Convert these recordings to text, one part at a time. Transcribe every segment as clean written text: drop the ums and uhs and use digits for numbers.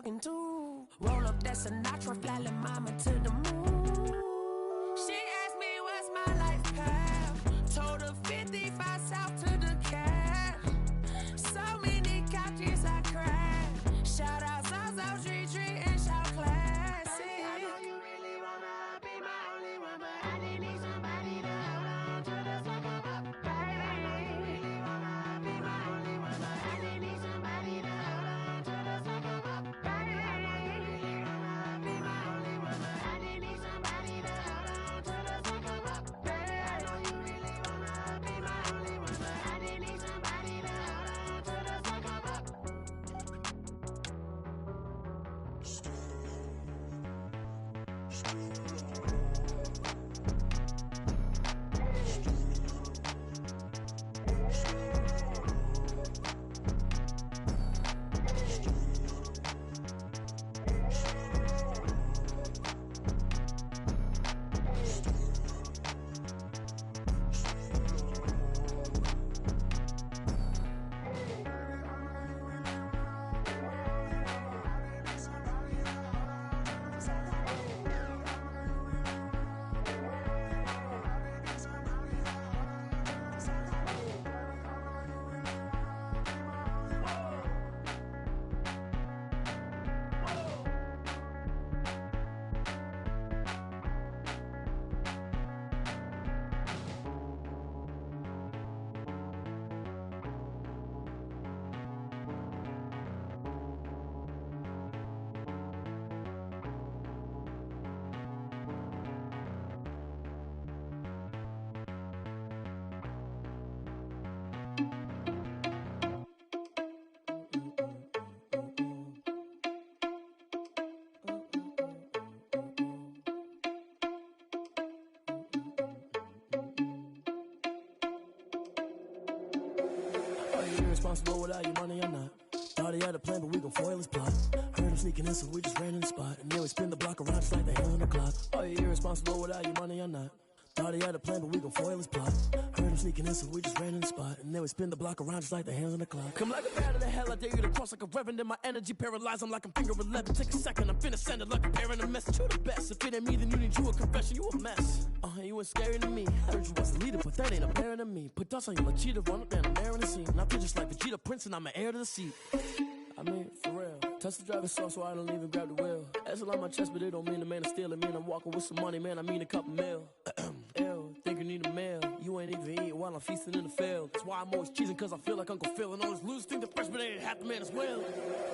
talking to. Roll up that Sinatra, flying mama to the moon. She asked me what's my life path. Told her 55 south to the cat. So many couches I cried. Shout out Zazo, Tree, and shout classy. I know you really wanna be my only one, but I didn't need somebody to hold on to the suck up, baby. I know you really wanna be my only one, but I didn't need somebody to hold on to the suck up, baby. I know you really wanna be my only one, but I didn't need somebody to hold on to the suck up, baby. I know you really wanna be my only one, but I didn't need somebody to hold on to the suck up. Are you irresponsible without your money or not? Thought he had a plan, but we gon' foil his plot. Heard him sneaking in, so we just ran in the spot. And then we spin the block around just like the hand on the clock. Are you irresponsible without your money or not? Thought he had a plan, but we gon' foil his plot. Heard him sneaking in, so we just ran in the spot. And then we spin the block around just like the hands on the clock. Come like a bat of the hell, I dare you to cross like a reverend. In my energy paralyzed, I'm like I'm finger 11. Take a second, I'm finna send it like a parent a message. You the best, if it ain't me, then you need you a confession. You a mess, you ain't scary to me. I heard you was a leader, but that ain't apparent to me. Put dust on you like cheetah, run up down the air in the scene. I feel just like Vegeta Prince and I'm an heir to the seat. I mean, for real. Touch the driver's soft so I don't even grab the wheel. That's a lot on my chest, but it don't mean the man is stealing. Man, I'm walking with some money, man, I mean a couple mil. Ew, think you need a meal. You ain't even eating while I'm feasting in the field. That's why I'm always cheesing, cause I feel like Uncle Phil. And all this losers think the freshman ain't half the man as well.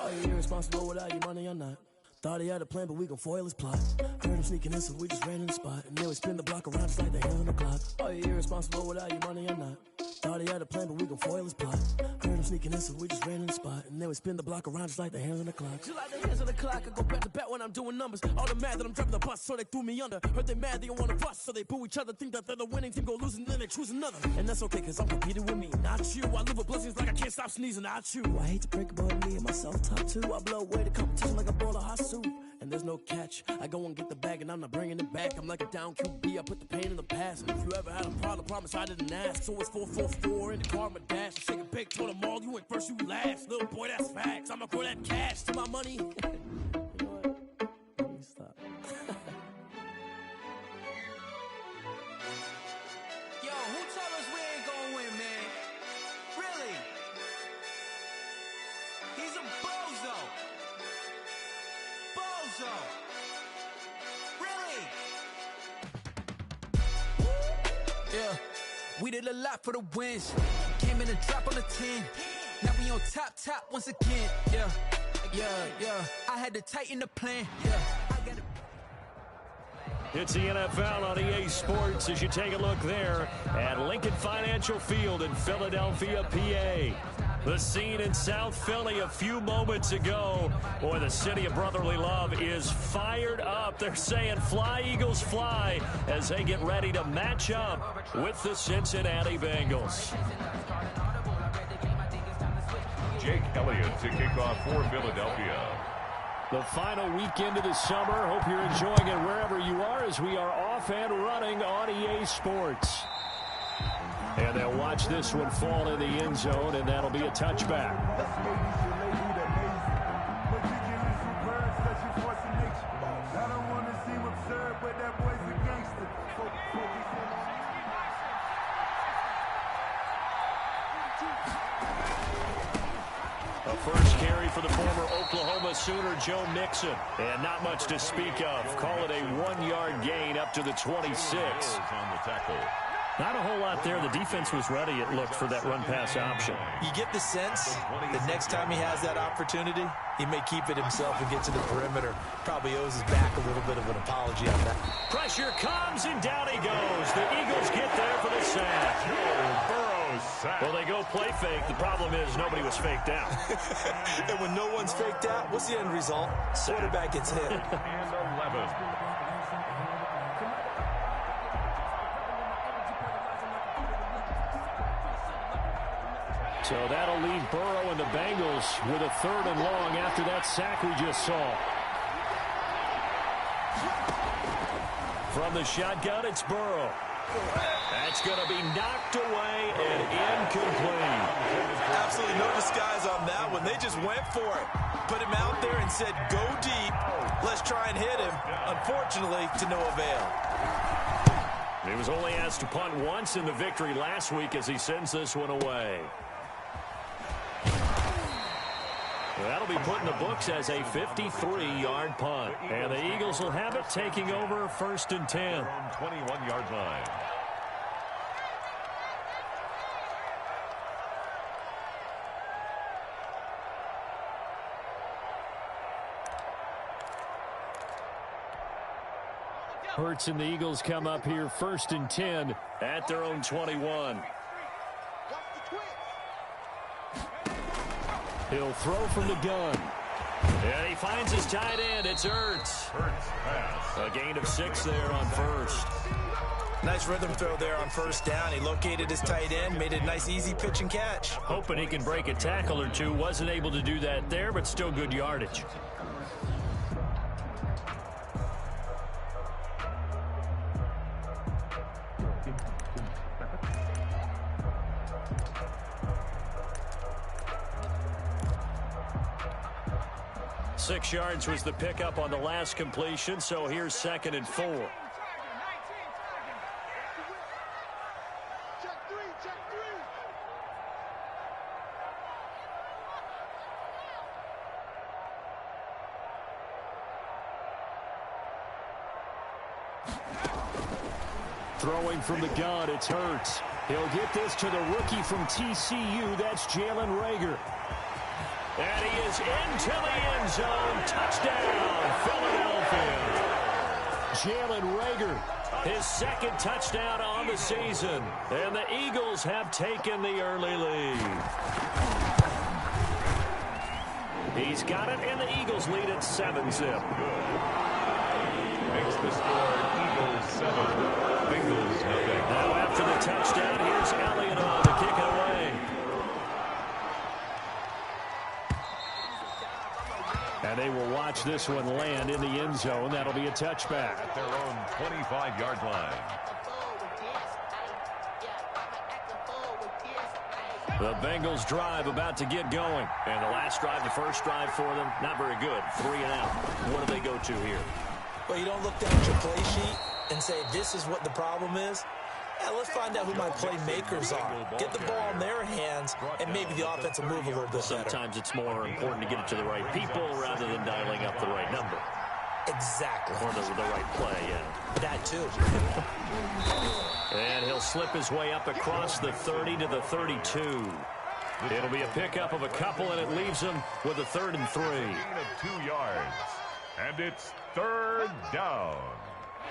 Are you irresponsible without your money or not? Thought he had a plan, but we gon' foil his plot. Heard him sneaking in, so we just ran in the spot. And then we spin the block around just like the hand on the clock. Are you irresponsible without your money or not? Thought he had a plan, but we gon' foil his plot. Heard him sneaking in, so we just ran in the spot. And then we spin the block around just like the hands on the clock. Just like the hands on the clock, I go back to back when I'm doing numbers. All the mad that I'm driving the bus, so they threw me under. Heard they mad, they don't wanna bust, so they boo each other. Think that they're the winning team, go losing, then they choose another. And that's okay, cause I'm competing with me, not you. I live with blessings like I can't stop sneezing, not you. I hate to break it, but me and myself top two. I blow away the competition like a bowl of hot soup. And there's no catch, I go and get the bag and I'm not bringing it back. I'm like a down QB, I put the pain in the past. And if you ever had a problem, promise I didn't ask. So it's 444 in the car, my dash. I shake a big, told them all, you ain't first, you last. Little boy, that's facts, I'ma grow that cash to my money. You know what? Let me stop. Yo, who told us we ain't gonna win, man? Really? He's a bozo. Bozo. Really? Yeah, we did a lot for the wins. Came in a drop on the 10. Now we on top once again. Yeah. I had to tighten the plan. Yeah, I got it. It's the NFL on EA Sports as you take a look there at Lincoln Financial Field in Philadelphia, PA. The scene in South Philly a few moments ago. Boy, the city of brotherly love is fired up. They're saying fly, Eagles, fly as they get ready to match up with the Cincinnati Bengals. Jake Elliott to kick off for Philadelphia. The final weekend of the summer. Hope you're enjoying it wherever you are as we are off and running on EA Sports. And they'll watch this one fall in the end zone, and that'll be a touchback. first carry for the former Oklahoma Sooner, Joe Mixon. And not much to speak of. Call it a 1-yard gain up to the 26. On the tackle. Not a whole lot there. The defense was ready, it looked, for that run-pass option. You get the sense that next time he has that opportunity, he may keep it himself and get to the perimeter. Probably owes his back a little bit of an apology on that. Pressure comes, and down he goes. The Eagles get there for the sack. Burrow's sack. Well, they go play fake. The problem is nobody was faked out. And when no one's faked out, what's the end result? Quarterback gets hit. And 11. So that'll leave Burrow and the Bengals with a 3rd and long after that sack we just saw. From the shotgun, it's Burrow. That's going to be knocked away and incomplete. Absolutely no disguise on that one. They just went for it. Put him out there and said, go deep. Let's try and hit him. Unfortunately, to no avail. He was only asked to punt once in the victory last week as he sends this one away. That'll be put in the books as a 53-yard punt. And the Eagles will have it, taking over 1st and 10. 21-yard line. Hurts and the Eagles come up here 1st and 10 at their own 21. He'll throw from the gun. And he finds his tight end. It's Ertz. A gain of 6 there on 1st. Nice rhythm throw there on 1st down. He located his tight end, made it a nice, easy pitch and catch. Hoping he can break a tackle or two. Wasn't able to do that there, but still good yardage. Six yards was the pickup on the last completion, so here's 2nd and 4. Throwing from the gun, it's Hurts. He'll get this to the rookie from TCU. That's Jalen Reagor. And he is into the end zone. Touchdown, Philadelphia. Jalen Reagor, his 2nd touchdown on the season. And the Eagles have taken the early lead. He's got it, and the Eagles lead at 7-zip. Makes the score Eagles 7. Bengals nothing. Now after the touchdown, here's Elliott on to kick it away. And they will watch this one land in the end zone. That'll be a touchback. At their own 25-yard line. The Bengals drive about to get going. And the last drive, the first drive for them, not very good. 3 and out. What do they go to here? Well, you don't look down at your play sheet and say, this is what the problem is. Yeah, let's find out who my playmakers are. Get the ball in their hands, and maybe the offense will move a little bit better. Sometimes it's more important to get it to the right people rather than dialing up the right number. Exactly. Or the right play, yeah. That too. And he'll slip his way up across the 30 to the 32. It'll be a pickup of a couple, and it leaves him with a 3rd and 3. Gain of 2 yards. And it's 3rd down.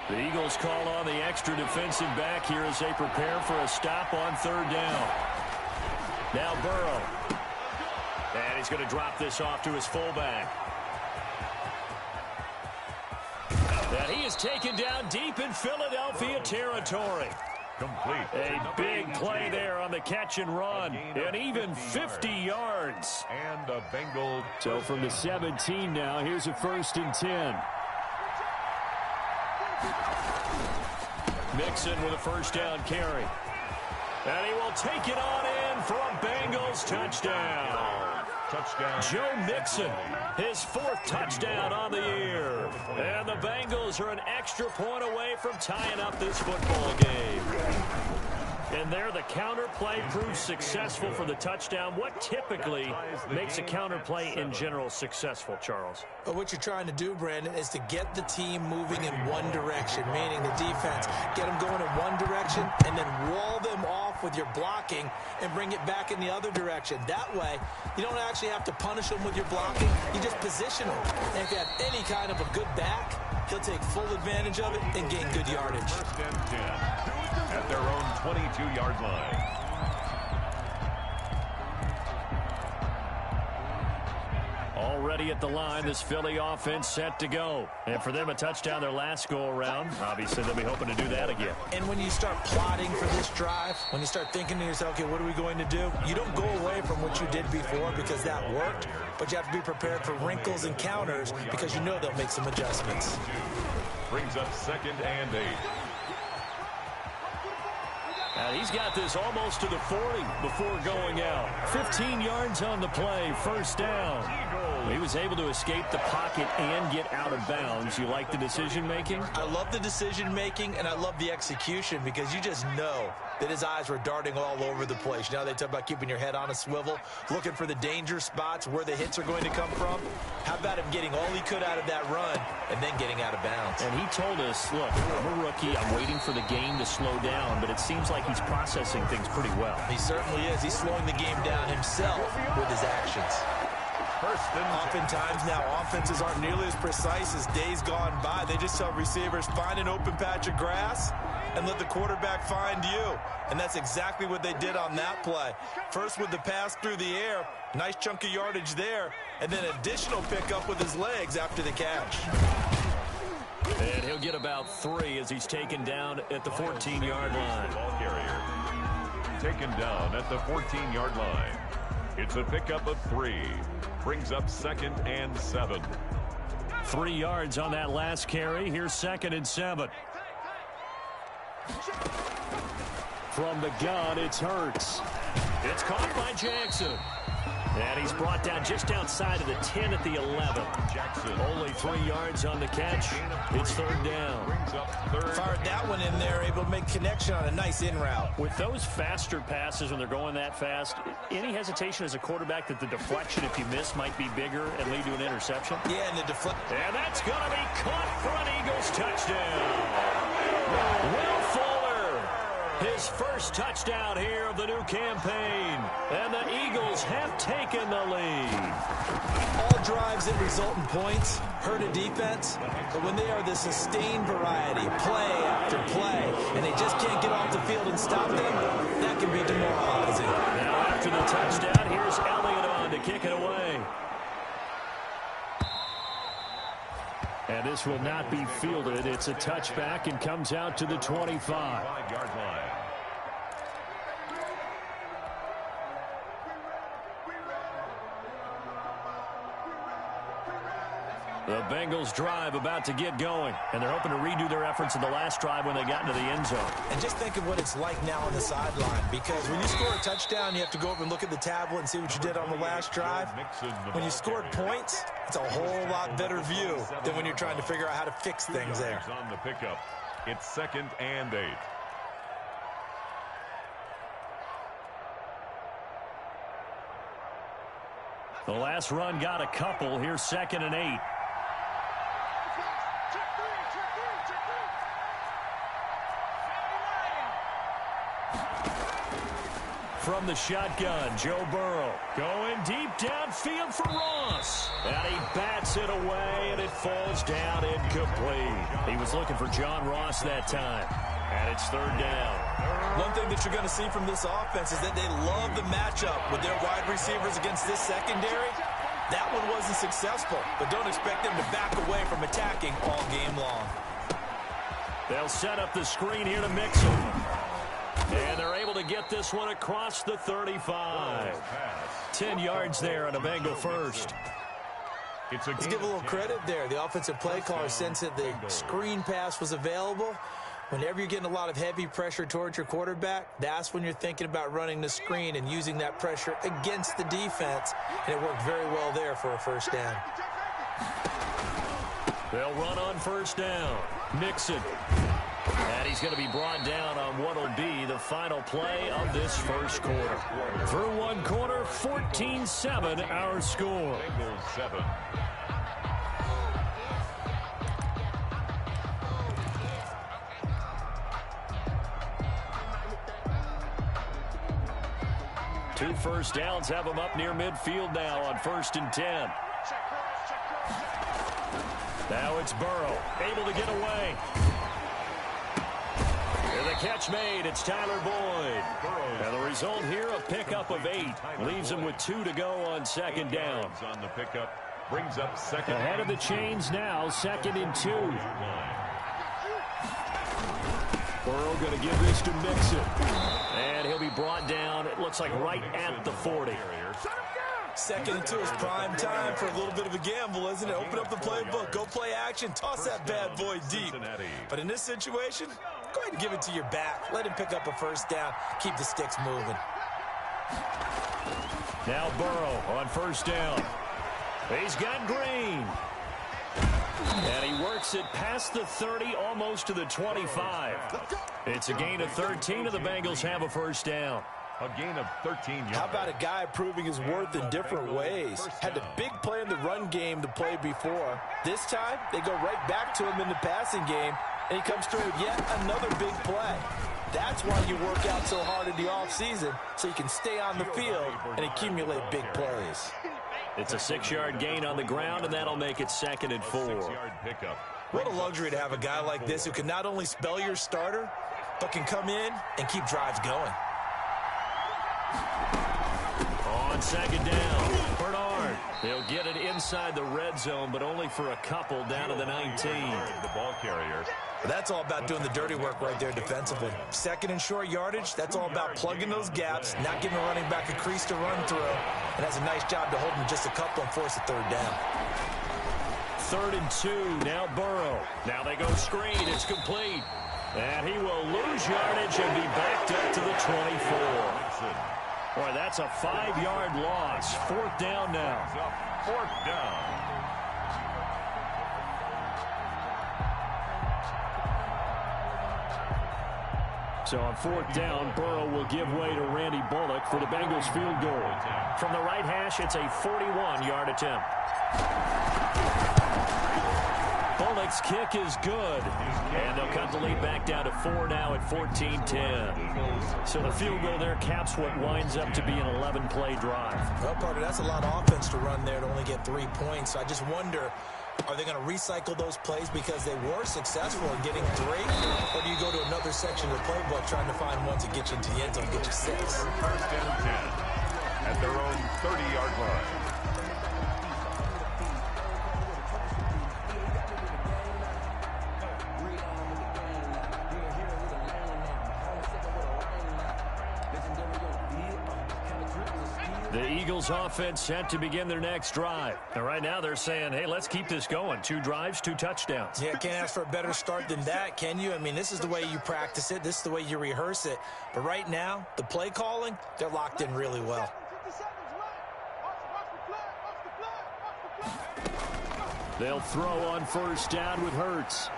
The Eagles call on the extra defensive back here as they prepare for a stop on 3rd down. Now Burrow. And he's going to drop this off to his fullback. And he is taken down deep in Philadelphia territory. Complete. A big play there on the catch and run. And even 50 yards. And a Bengal. So from the 17 now, here's a 1st and 10. Mixon with a 1st down carry. And he will take it on in for a Bengals touchdown. Touchdown. Joe Mixon, his 4th touchdown on the year. And the Bengals are an extra point away from tying up this football game. And there the counter play proves successful for the touchdown. What typically makes a counter play in general successful, Charles? But what you're trying to do, Brandon, is to get the team moving in one direction, meaning the defense. Get them going in one direction and then wall them off with your blocking and bring it back in the other direction. That way, you don't actually have to punish them with your blocking. You just position them. And if you have any kind of a good back, he'll take full advantage of it and gain good yardage. First and 10 at their own 22-yard line. Already at the line, this Philly offense set to go. And for them, a touchdown their last go-around. Obviously, they'll be hoping to do that again. And when you start plotting for this drive, when you start thinking to yourself, okay, what are we going to do? You don't go away from what you did before because that worked, but you have to be prepared for wrinkles and counters because you know they'll make some adjustments. Brings up 2nd and 8. And he's got this almost to the 40 before going out. 15 yards on the play, first down. He was able to escape the pocket and get out of bounds. You like the decision-making? I love the decision-making, and I love the execution because you just know that his eyes were darting all over the place. You know, they talk about keeping your head on a swivel, looking for the danger spots, where the hits are going to come from. How about him getting all he could out of that run and then getting out of bounds? And he told us, look, I'm a rookie. I'm waiting for the game to slow down, but it seems like he's processing things pretty well. He certainly is. He's slowing the game down himself with his actions. Oftentimes now, offenses aren't nearly as precise as days gone by. They just tell receivers, find an open patch of grass and let the quarterback find you. And that's exactly what they did on that play. First with the pass through the air, nice chunk of yardage there, and then additional pickup with his legs after the catch. And he'll get about 3 as he's taken down at the 14-yard line. Ball carrier taken down at the 14-yard line. It's a pickup of 3. Brings up 2nd and 7. 3 yards on that last carry. Here's 2nd and 7. From the gun, it's Hurts. It's caught by Jackson. And he's brought down just outside of the 10 at the 11. Jackson. Only 3 yards on the catch. It's 3rd down. Brings up 3rd. Fired that one in there, able to make connection on a nice in route. With those faster passes when they're going that fast, any hesitation as a quarterback that the deflection, if you miss, might be bigger and lead to an interception? Yeah, and the deflection. And that's going to be caught for an Eagles touchdown. Will Fuller, his first touchdown here of the new campaign. And the Eagles have taken the lead. All drives that result in points hurt a defense, but when they are the sustained variety, play after play, and they just can't get off the field and stop them, that can be demoralizing. Now after the touchdown, here's Elliott on to kick it away. And this will not be fielded. It's a touchback and comes out to the 25. 5-yard line. The Bengals drive about to get going, and they're hoping to redo their efforts in the last drive when they got into the end zone. And just think of what it's like now on the sideline, because when you score a touchdown, you have to go over and look at the tablet and see what you did on the last drive. When you scored points, it's a whole lot better view than when you're trying to figure out how to fix things there. On the pickup, it's 2nd and 8. The last run got a couple. Here's 2nd and 8. From the shotgun, Joe Burrow going deep downfield for Ross. And he bats it away, and it falls down incomplete. He was looking for John Ross that time. And it's 3rd down. One thing that you're going to see from this offense is that they love the matchup with their wide receivers against this secondary. That one wasn't successful, but don't expect them to back away from attacking all game long. They'll set up the screen here to Mixon. And they're able to get this one across the 35. 10 yards there on a Bengal first. Let's give a little credit there. The offensive play caller sensed that the screen pass was available. Whenever you're getting a lot of heavy pressure towards your quarterback, that's when you're thinking about running the screen and using that pressure against the defense. And it worked very well there for a first down. They'll run on first down. Mixon. And he's going to be brought down on what will be the final play of this first quarter. Through one quarter, 14-7 our score. Bengals 7. Two first downs have them up near midfield now on 1st and 10. Now it's Burrow, able to get away. And the catch made, it's Tyler Boyd. And the result here, a pickup of 8. Leaves him with 2 to go on 2nd down. On the pickup, brings up 2nd. Ahead of the chains now, 2nd and 2. Burrow going to give this to Mixon. And he'll be brought down, it looks like right at the 40. 2nd and 2 is prime time for a little bit of a gamble, isn't it? Open up the playbook, go play action, toss that bad boy deep. But in this situation, go ahead and give it to your back. Let him pick up a first down. Keep the sticks moving. Now Burrow on 1st down. He's got Green. And he works it past the 30, almost to the 25. It's a gain of 13, and the Bengals have a 1st down. A gain of 13 yards. How about a guy proving his worth in different ways? Had a big play in the run game to play before. This time, they go right back to him in the passing game, and he comes through with yet another big play. That's why you work out so hard in the offseason, so you can stay on the field and accumulate big plays. It's a 6-yard gain on the ground, and that'll make it 2nd and 4. 6-yard pickup. What a luxury to have a guy like this who can not only spell your starter, but can come in and keep drives going. On 2nd down, Bernard. They'll get it inside the red zone, but only for a couple down to the 19. The ball carrier. That's all about doing the dirty work right there defensively. 2nd and short yardage, that's all about plugging those gaps, not giving a running back a crease to run through, and has a nice job to hold him just a couple and force a 3rd down. 3rd and 2, now Burrow. Now they go screen, it's complete. And he will lose yardage and be backed up to the 24. Boy, that's a 5-yard loss. 4th down now. 4th down. So on 4th down, Burrow will give way to Randy Bullock for the Bengals field goal. From the right hash, it's a 41-yard attempt. Bullock's kick is good. And they'll cut the lead back down to 4 now at 14-10. So the field goal there caps what winds up to be an 11-play drive. Well, Parker, that's a lot of offense to run there to only get 3 points. So I just wonder, are they going to recycle those plays because they were successful in getting 3? Or do you go to another section of the playbook trying to find ones that get you into the end zone and get you 6? 1st and 10 at their own 30-yard line. The Eagles offense set to begin their next drive. And right now they're saying, hey, let's keep this going. 2 drives, 2 touchdowns. Yeah, can't ask for a better start than that, can you? I mean, this is the way you practice it. This is the way you rehearse it. But right now, the play calling, they're locked in really well. They'll throw on 1st down with Hurts.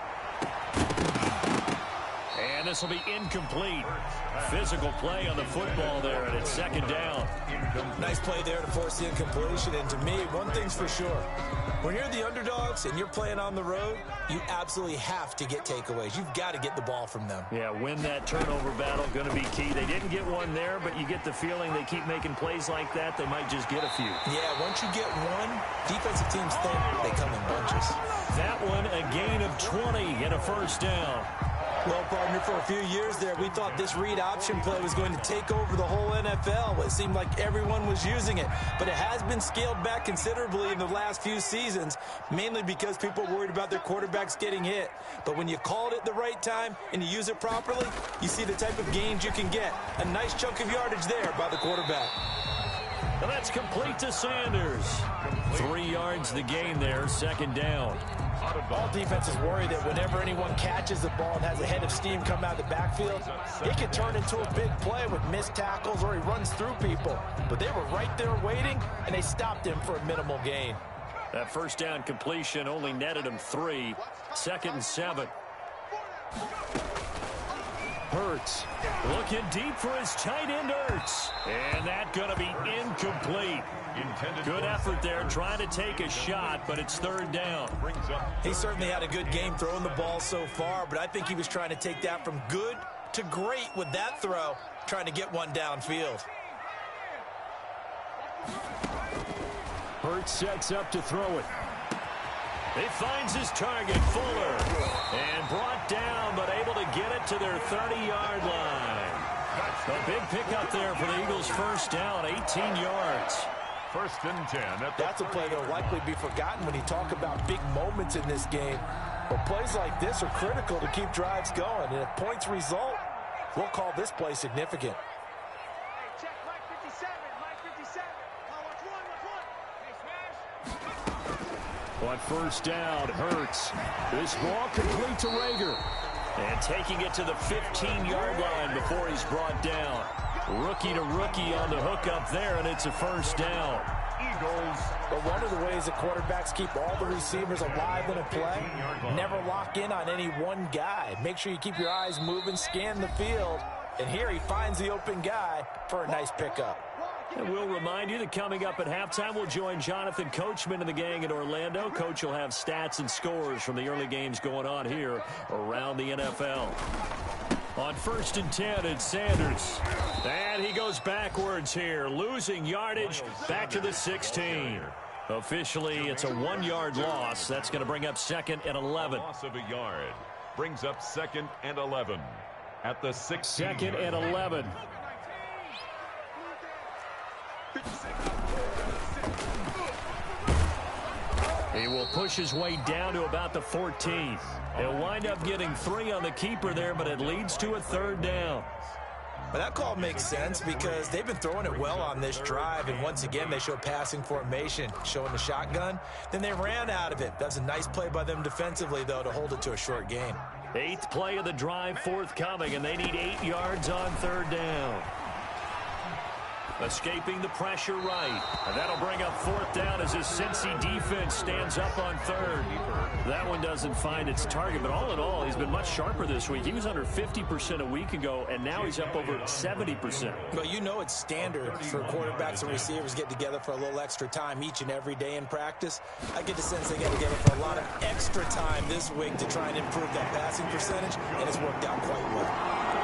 And this will be incomplete. Physical play on the football there, and it's 2nd down. Nice play there to force the incompletion. And to me, one thing's for sure. When you're the underdogs and you're playing on the road, you absolutely have to get takeaways. You've got to get the ball from them. Yeah, win that turnover battle, going to be key. They didn't get one there, but you get the feeling they keep making plays like that, they might just get a few. Yeah, once you get one, defensive teams think they come in bunches. That one, a gain of 20 and a 1st down. Well, partner, for a few years there, we thought this read option play was going to take over the whole NFL. It seemed like everyone was using it, but it has been scaled back considerably in the last few seasons, mainly because people are worried about their quarterbacks getting hit. But when you call it at the right time and you use it properly, you see the type of gains you can get. A nice chunk of yardage there by the quarterback. And that's complete to Sanders. 3 yards the gain there, 2nd down. All defenses worry that whenever anyone catches the ball and has a head of steam come out of the backfield, it can turn into a big play with missed tackles or he runs through people. But they were right there waiting, and they stopped him for a minimal gain. That 1st down completion only netted him 3. 2nd and 7. Hurts looking deep for his tight end, Hurts. And that's going to be incomplete. Good effort there trying to take a shot, but it's third down. He certainly had a good game throwing the ball so far, but I think he was trying to take that from good to great with that throw, trying to get one downfield. Hurts sets up to throw it. He finds his target, Fuller, and brought down, but able to get it to their 30-yard line. A big pickup there for the Eagles' first down, 18 yards. First and 10. That's a play that will likely be forgotten when you talk about big moments in this game. But plays like this are critical to keep drives going. And if points result, we'll call this play significant. On first down, Hurts. This ball complete to Rager. And taking it to the 15-yard line before he's brought down. Rookie to rookie on the hookup there, and it's a first down. Eagles. But one of the ways that quarterbacks keep all the receivers alive in a play, never lock in on any one guy. Make sure you keep your eyes moving, scan the field. And here he finds the open guy for a nice pickup. And we'll remind you that coming up at halftime, we'll join Jonathan Coachman and the gang in Orlando. Coach will have stats and scores from the early games going on here around the NFL. On first and 10, it's Sanders. And he goes backwards here, losing yardage back to the 16. Officially, it's a 1-yard loss. That's going to bring up second and 11. Loss of a yard brings up second and 11 at the 16. Second and 11. He will push his way down to about the 14. He'll wind up getting 3 on the keeper there, but it leads to a third down. But that call makes sense because they've been throwing it well on this drive, and once again they show passing formation, showing the shotgun. Then they ran out of it. That's a nice play by them defensively, though, to hold it to a short gain. 8th play of the drive forthcoming, and they need 8 yards on third down. Escaping the pressure right. And that'll bring up fourth down as his Cincy defense stands up on third. That one doesn't find its target, but all in all, he's been much sharper this week. He was under 50% a week ago, and now he's up over 70%. Well, you know it's standard for quarterbacks and receivers get together for a little extra time each and every day in practice. I get the sense they get together for a lot of extra time this week to try and improve that passing percentage, and it's worked out quite well.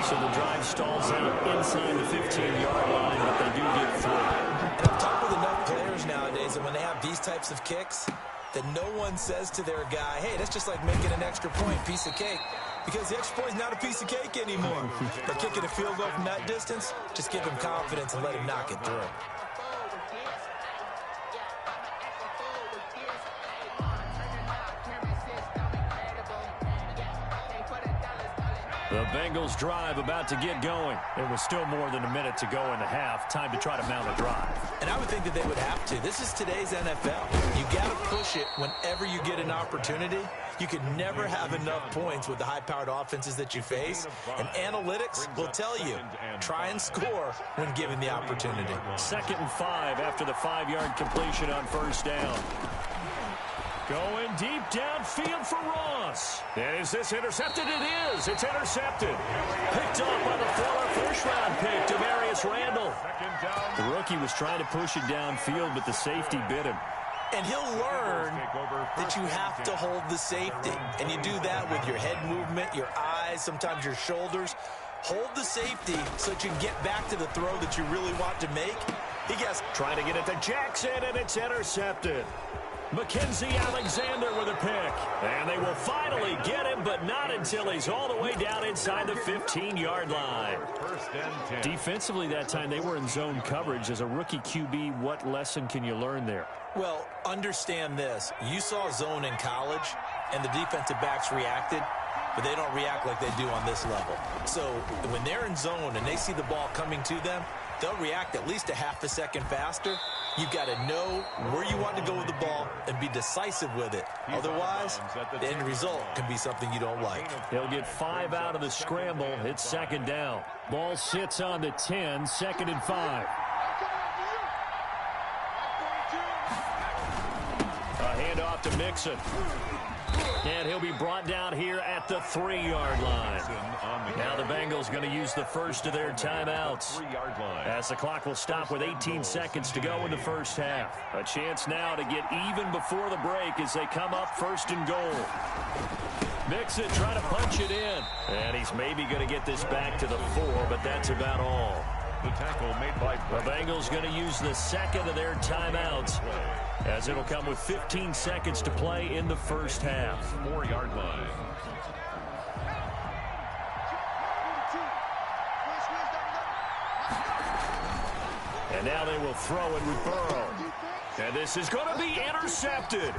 So the drive stalls out inside the 15-yard line, but they do get through. And on top of enough players nowadays, and when they have these types of kicks, that no one says to their guy, hey, that's just like making an extra point, piece of cake. Because the extra point is not a piece of cake anymore. But kicking a field goal from that distance, just give him confidence and let him knock it through. The Bengals drive about to get going. There was still more than a minute to go in the half. Time to try to mount a drive. And I would think that they would have to. This is today's NFL. You got to push it whenever you get an opportunity. You can never have enough points with the high-powered offenses that you face. And analytics will tell you, try and score when given the opportunity. 2nd and 5 after the 5-yard completion on first down. Going deep downfield for Ross. And is this intercepted? It is. It's intercepted. Picked off by the former first-round pick, Demarius Randall. The rookie was trying to push it downfield, but the safety bit him. And he'll learn that you have to hold the safety. And you do that with your head movement, your eyes, sometimes your shoulders. Hold the safety so that you can get back to the throw that you really want to make. He gets trying to get it to Jackson, and it's intercepted. Mackenzie Alexander with a pick. And they will finally get him, but not until he's all the way down inside the 15-yard line. Defensively that time, they were in zone coverage. As a rookie QB, what lesson can you learn there? Well, understand this. You saw zone in college, and the defensive backs reacted, but they don't react like they do on this level. So when they're in zone and they see the ball coming to them, they'll react at least a half a second faster. You've got to know where you want to go with the ball and be decisive with it. Otherwise, the end result can be something you don't like. He'll get 5 out of the scramble. It's 2nd down. Ball sits on the 10, 2nd and 5. A handoff to Mixon. And he'll be brought down here at the 3-yard line. Now the Bengals going to use the first of their timeouts, as the clock will stop with 18 seconds to go in the first half. A chance now to get even before the break as they come up 1st and goal. Mixon trying to punch it in. And he's maybe going to get this back to the 4, but that's about all. The tackle made by the Bengals going to use the second of their timeouts, as it'll come with 15 seconds to play in the first half. 4-yard line. And now they will throw it with Burrow. And this is going to be intercepted.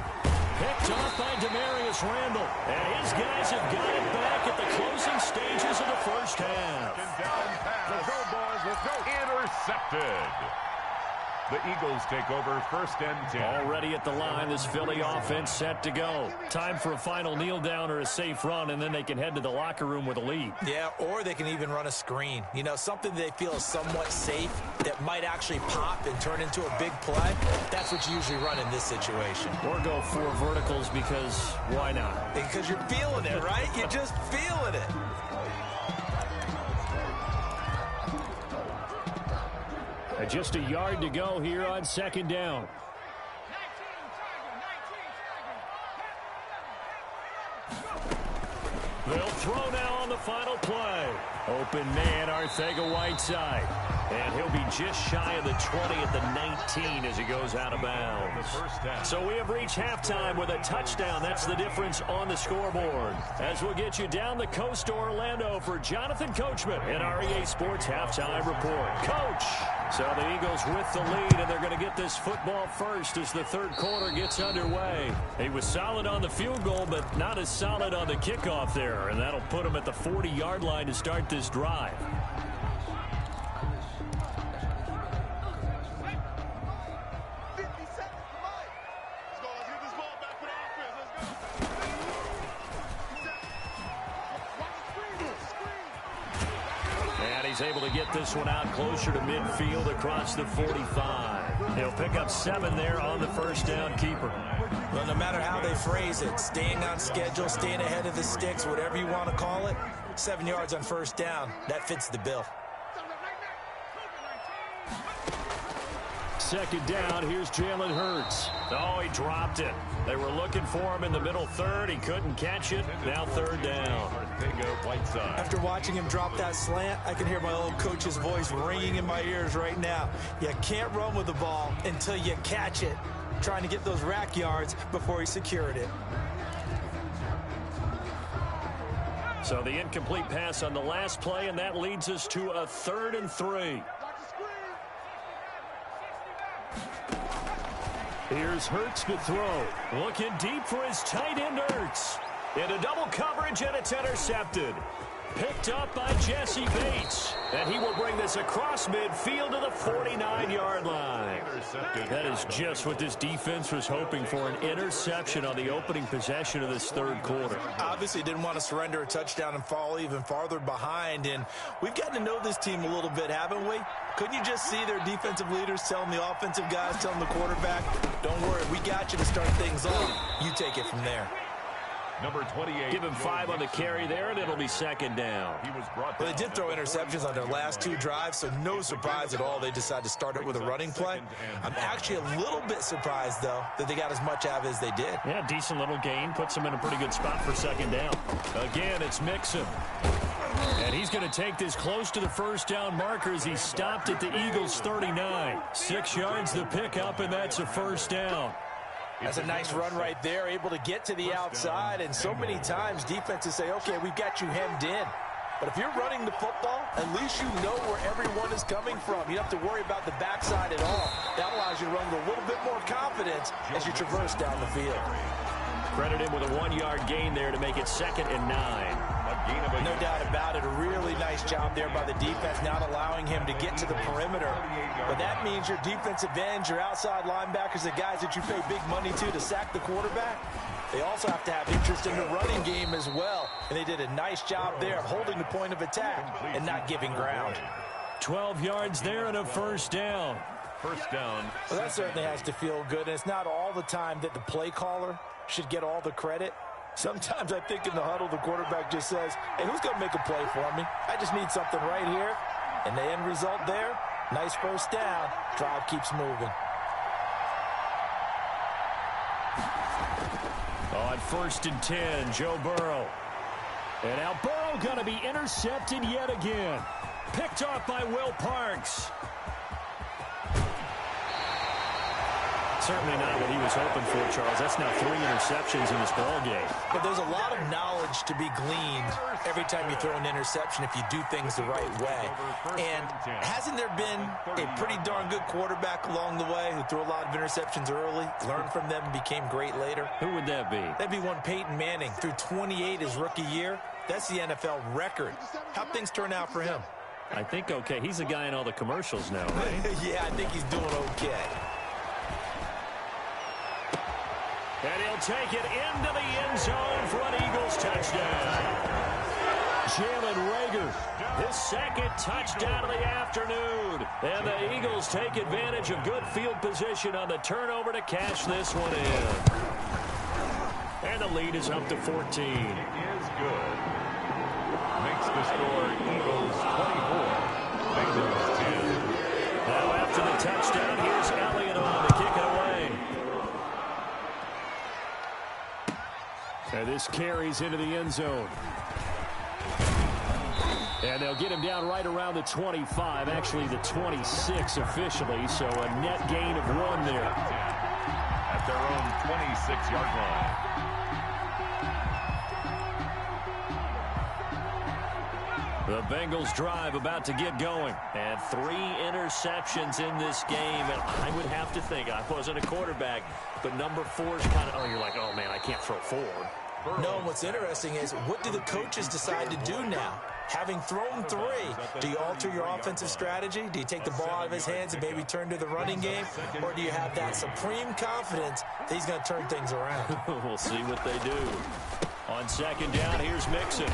Picked off by Demarius Randall. And his guys have got it back at the closing stages of the first half. Let's go, boys. Let's go. Intercepted. The Eagles take over 1st and 10. Already at the line, this Philly offense set to go. Time for a final kneel down or a safe run, and then they can head to the locker room with a lead. Yeah, or they can even run a screen. You know, something they feel is somewhat safe that might actually pop and turn into a big play. That's what you usually run in this situation. Or go 4 verticals, because why not? Because you're feeling it, right? You're just feeling it. Just a yard to go here on 2nd down. They'll throw now on the final play. Open man, Arcega-Whiteside. And he'll be just shy of the 20 at the 19 as he goes out of bounds. So we have reached halftime with a touchdown. That's the difference on the scoreboard. As we'll get you down the coast to Orlando for Jonathan Coachman in our EA Sports Halftime Report. Coach! So the Eagles with the lead, and they're going to get this football first as the 3rd quarter gets underway. He was solid on the field goal, but not as solid on the kickoff there, and that'll put him at the 40-yard line to start this drive. Able to get this one out closer to midfield across the 45. He'll pick up 7 there on the 1st down keeper. Well, no matter how they phrase it, staying on schedule, staying ahead of the sticks, whatever you want to call it, 7 yards on 1st down, that fits the bill. 2nd down, here's Jalen Hurts. Oh, he dropped it. They were looking for him in the middle 3rd. He couldn't catch it. Now 3rd down. After watching him drop that slant, I can hear my old coach's voice ringing in my ears right now. You can't run with the ball until you catch it. Trying to get those rack yards before he secured it. So the incomplete pass on the last play, and that leads us to a 3rd and 3. Here's Hurts to throw. Looking deep for his tight end, Hurts. Into double coverage, and it's intercepted. Picked up by Jesse Bates. And he will bring this across midfield to the 49-yard line. That is just what this defense was hoping for, an interception on the opening possession of this 3rd quarter. Obviously didn't want to surrender a touchdown and fall even farther behind. And we've gotten to know this team a little bit, haven't we? Couldn't you just see their defensive leaders telling the offensive guys, telling the quarterback, don't worry, we got you to start things off. You take it from there. Number 28. Give him 5 on the carry there, and it'll be 2nd down. Well, they did throw interceptions on their last 2 drives, so no surprise at all they decided to start it with a running play. I'm actually a little bit surprised, though, that they got as much out of it as they did. Yeah, decent little gain. Puts them in a pretty good spot for 2nd down. Again, it's Mixon. And he's going to take this close to the 1st down marker as he stopped at the Eagles' 39. 6 yards the pickup, and that's a 1st down. That's a nice run right there, able to get to the outside, and so many times defenses say, okay, we've got you hemmed in. But if you're running the football, at least you know where everyone is coming from. You don't have to worry about the backside at all. That allows you to run with a little bit more confidence as you traverse down the field. Credit him with a 1-yard gain there to make it 2nd and 9. No doubt about it. A really nice job there by the defense, not allowing him to get to the perimeter. But that means your defensive ends, your outside linebackers, the guys that you pay big money to sack the quarterback, they also have to have interest in the running game as well. And they did a nice job there of holding the point of attack and not giving ground. 12 yards there and a 1st down. 1st down. Well, that certainly has to feel good. And it's not all the time that the play caller should get all the credit. Sometimes I think in the huddle, the quarterback just says, hey, who's going to make a play for me? I just need something right here. And the end result there, nice first down. Drive keeps moving. On 1st and 10, Joe Burrow. And now Burrow going to be intercepted yet again. Picked off by Will Parks. Certainly not what he was hoping for, Charles. That's now 3 interceptions in this ball game. But there's a lot of knowledge to be gleaned every time you throw an interception if you do things the right way. And hasn't there been a pretty darn good quarterback along the way who threw a lot of interceptions early, learned from them, and became great later? Who would that be? That'd be one Peyton Manning. Threw 28 his rookie year. That's the NFL record. How'd things turn out for him? I think okay. He's the guy in all the commercials now, right? Yeah, I think he's doing okay. And he'll take it into the end zone for an Eagles touchdown. Jalen Reagor, his second touchdown of the afternoon. And the Eagles take advantage of good field position on the turnover to cash this one in. And the lead is up to 14. It is good. Makes the score Eagles 24, Bengals 10. Now after the touchdown, here's Elliott on to kick it away. And this carries into the end zone. And they'll get him down right around the 25, actually the 26 officially, so a net gain of 1 there. At their own 26-yard line. The Bengals drive about to get going. And 3 interceptions in this game. And I would have to think, I wasn't a quarterback, but number 4 is kind of, oh, you're like, oh, man, I can't throw 4. No, and what's interesting is, what do the coaches decide to do now? Having thrown 3, do you alter your offensive strategy? Do you take the ball out of his hands and maybe turn to the running game? Or do you have that supreme confidence that he's going to turn things around? We'll see what they do. On 2nd down, here's Mixon.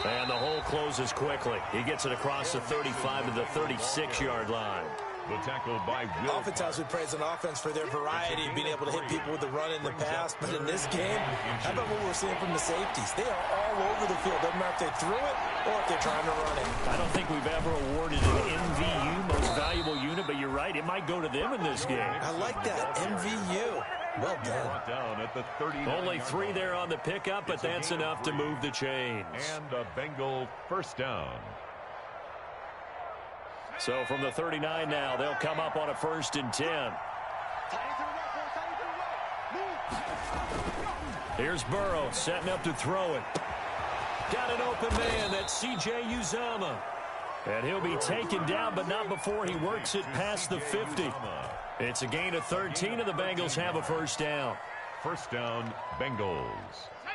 And the hole closes quickly. He gets it across the 35 to the 36-yard line. The tackle by Will. Oftentimes we praise an offense for their variety, being able to hit people with the run in the pass. But in this game, how about what we're seeing from the safeties? They are all over the field. Doesn't matter if they threw it or if they're trying to run it. I don't think we've ever awarded an MVU, most valuable unit, but you're right. It might go to them in this game. I like that, MVU. Well done. Down at the 30. Only 3 there on the pickup, but that's enough to move the chains. And a Bengal first down. So from the 39 now, they'll come up on a 1st and 10. Here's Burrow setting up to throw it. Got an open man. That's C.J. Uzomah. And he'll be taken down, but not before he works it past the 50. It's a gain of 13, and the Bengals have a first down. First down, Bengals.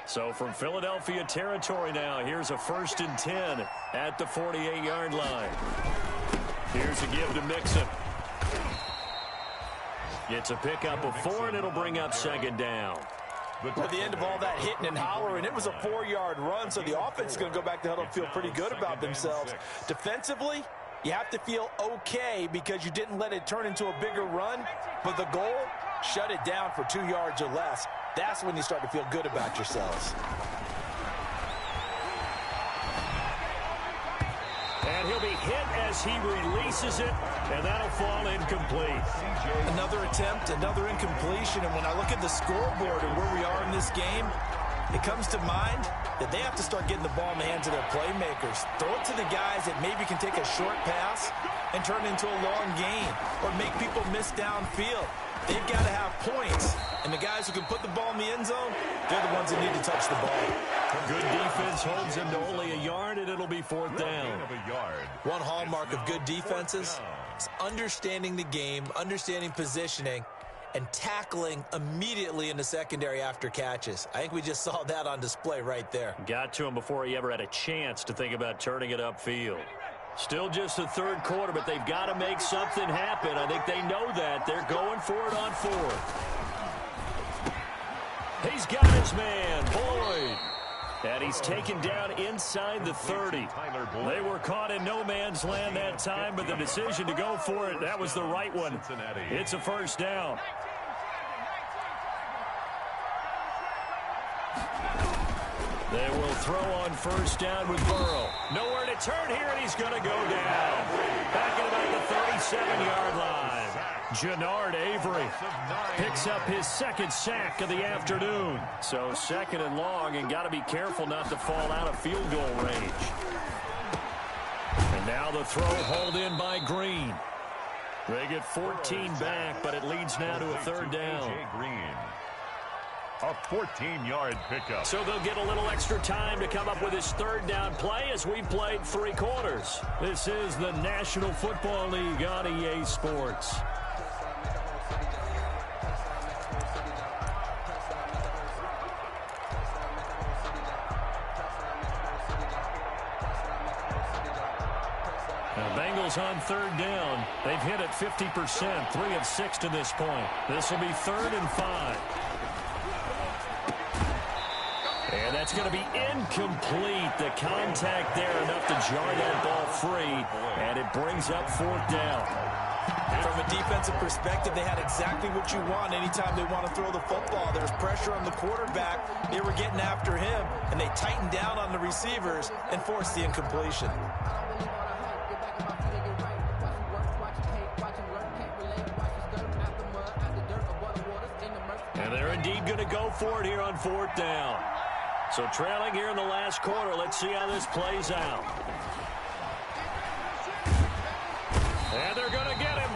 So from Philadelphia territory now, here's a 1st and 10 at the 48-yard line. Here's a give to Mixon. It's a pickup of 4, and it'll bring up 2nd down. At the end of all that hitting and hollering, it was a 4-yard run, so the offense is going to go back to huddle and feel pretty good about themselves. Defensively, you have to feel okay because you didn't let it turn into a bigger run, but the goal, shut it down for 2 yards or less. That's when you start to feel good about yourselves. And he'll be hit as he releases it, and that'll fall incomplete. Another attempt, another incompletion, and when I look at the scoreboard and where we are in this game, it comes to mind that they have to start getting the ball in the hands of their playmakers. Throw it to the guys that maybe can take a short pass and turn it into a long gain or make people miss downfield. They've got to have points, and the guys who can put the ball in the end zone, they're the ones that need to touch the ball. Good defense holds them to only a yard, and it'll be 4th down. One hallmark of good defenses is understanding the game, understanding positioning, and tackling immediately in the secondary after catches. I think we just saw that on display right there. Got to him before he ever had a chance to think about turning it upfield. Still just the 3rd quarter, but they've got to make something happen. I think they know that. They're going for it on 4th. He's got his man, Boyd. And he's taken down inside the 30. They were caught in no man's land that time, but the decision to go for it, that was the right one. It's a first down. They will throw on first down with Burrow. Nowhere to turn here, and he's going to go down. Back at about the 37-yard line. Jannard Avery picks up his second sack of the afternoon. So second and long, and got to be careful not to fall out of field goal range. And now the throw hauled in by Green. They get 14 back, but it leads now to a third down. A 14-yard pickup. So they'll get a little extra time to come up with his third down play as we've played 3 quarters. This is the National Football League on EA Sports. Bengals on third down. They've hit it 50%, 3 of 6 to this point. This will be 3rd and 5. And that's going to be incomplete. The contact there enough to jar that ball free, and it brings up 4th down. From a defensive perspective, they had exactly what you want anytime they want to throw the football. There's pressure on the quarterback. They were getting after him, and they tightened down on the receivers and forced the incompletion. And they're indeed going to go for it here on 4th down. So trailing here in the last quarter. Let's see how this plays out. And they're going to get him.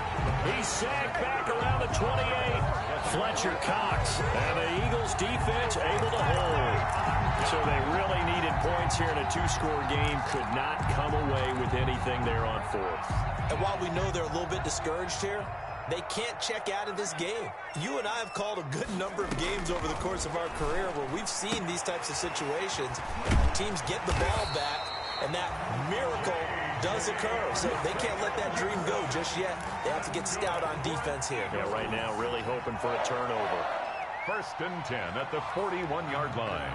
He's sagged back around the 28. Fletcher Cox. And the Eagles defense able to hold. So they really needed points here in a 2-score game. Could not come away with anything there on 4th. And while we know they're a little bit discouraged here, they can't check out of this game. You and I have called a good number of games over the course of our career where we've seen these types of situations. Teams get the ball back, and that miracle does occur. So they can't let that dream go just yet. They have to get stout on defense here. Yeah, right now really hoping for a turnover. 1st and 10 at the 41-yard line.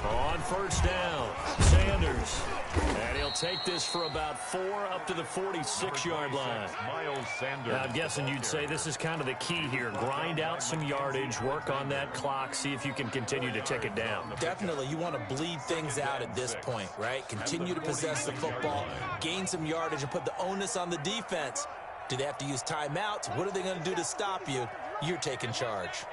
On first down, Sanders. And he'll take this for about 4 up to the 46-yard line. Miles Sanders. Now, I'm guessing you'd say this is kind of the key here. Grind out some yardage, work on that clock, see if you can continue to tick it down. Definitely, you want to bleed things out at this point, right? Continue to possess the football, gain some yardage, and put the onus on the defense. Do they have to use timeouts? What are they going to do to stop you? You're taking charge.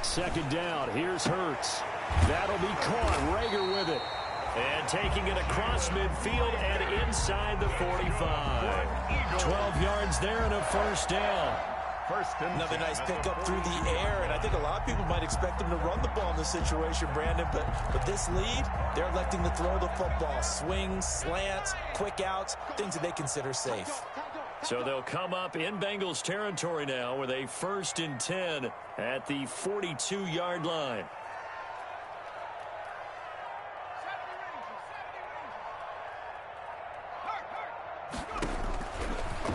Second down, here's Hurts. That'll be caught. Rager with it. And taking it across midfield and inside the 45. 12 yards there and a first down. Another nice pickup through the air, and I think a lot of people might expect them to run the ball in this situation, Brandon, but this lead, they're electing to throw the football. Swings, slants, quick outs, things that they consider safe. So they'll come up in Bengals territory now with a 1st and 10 at the 42-yard line.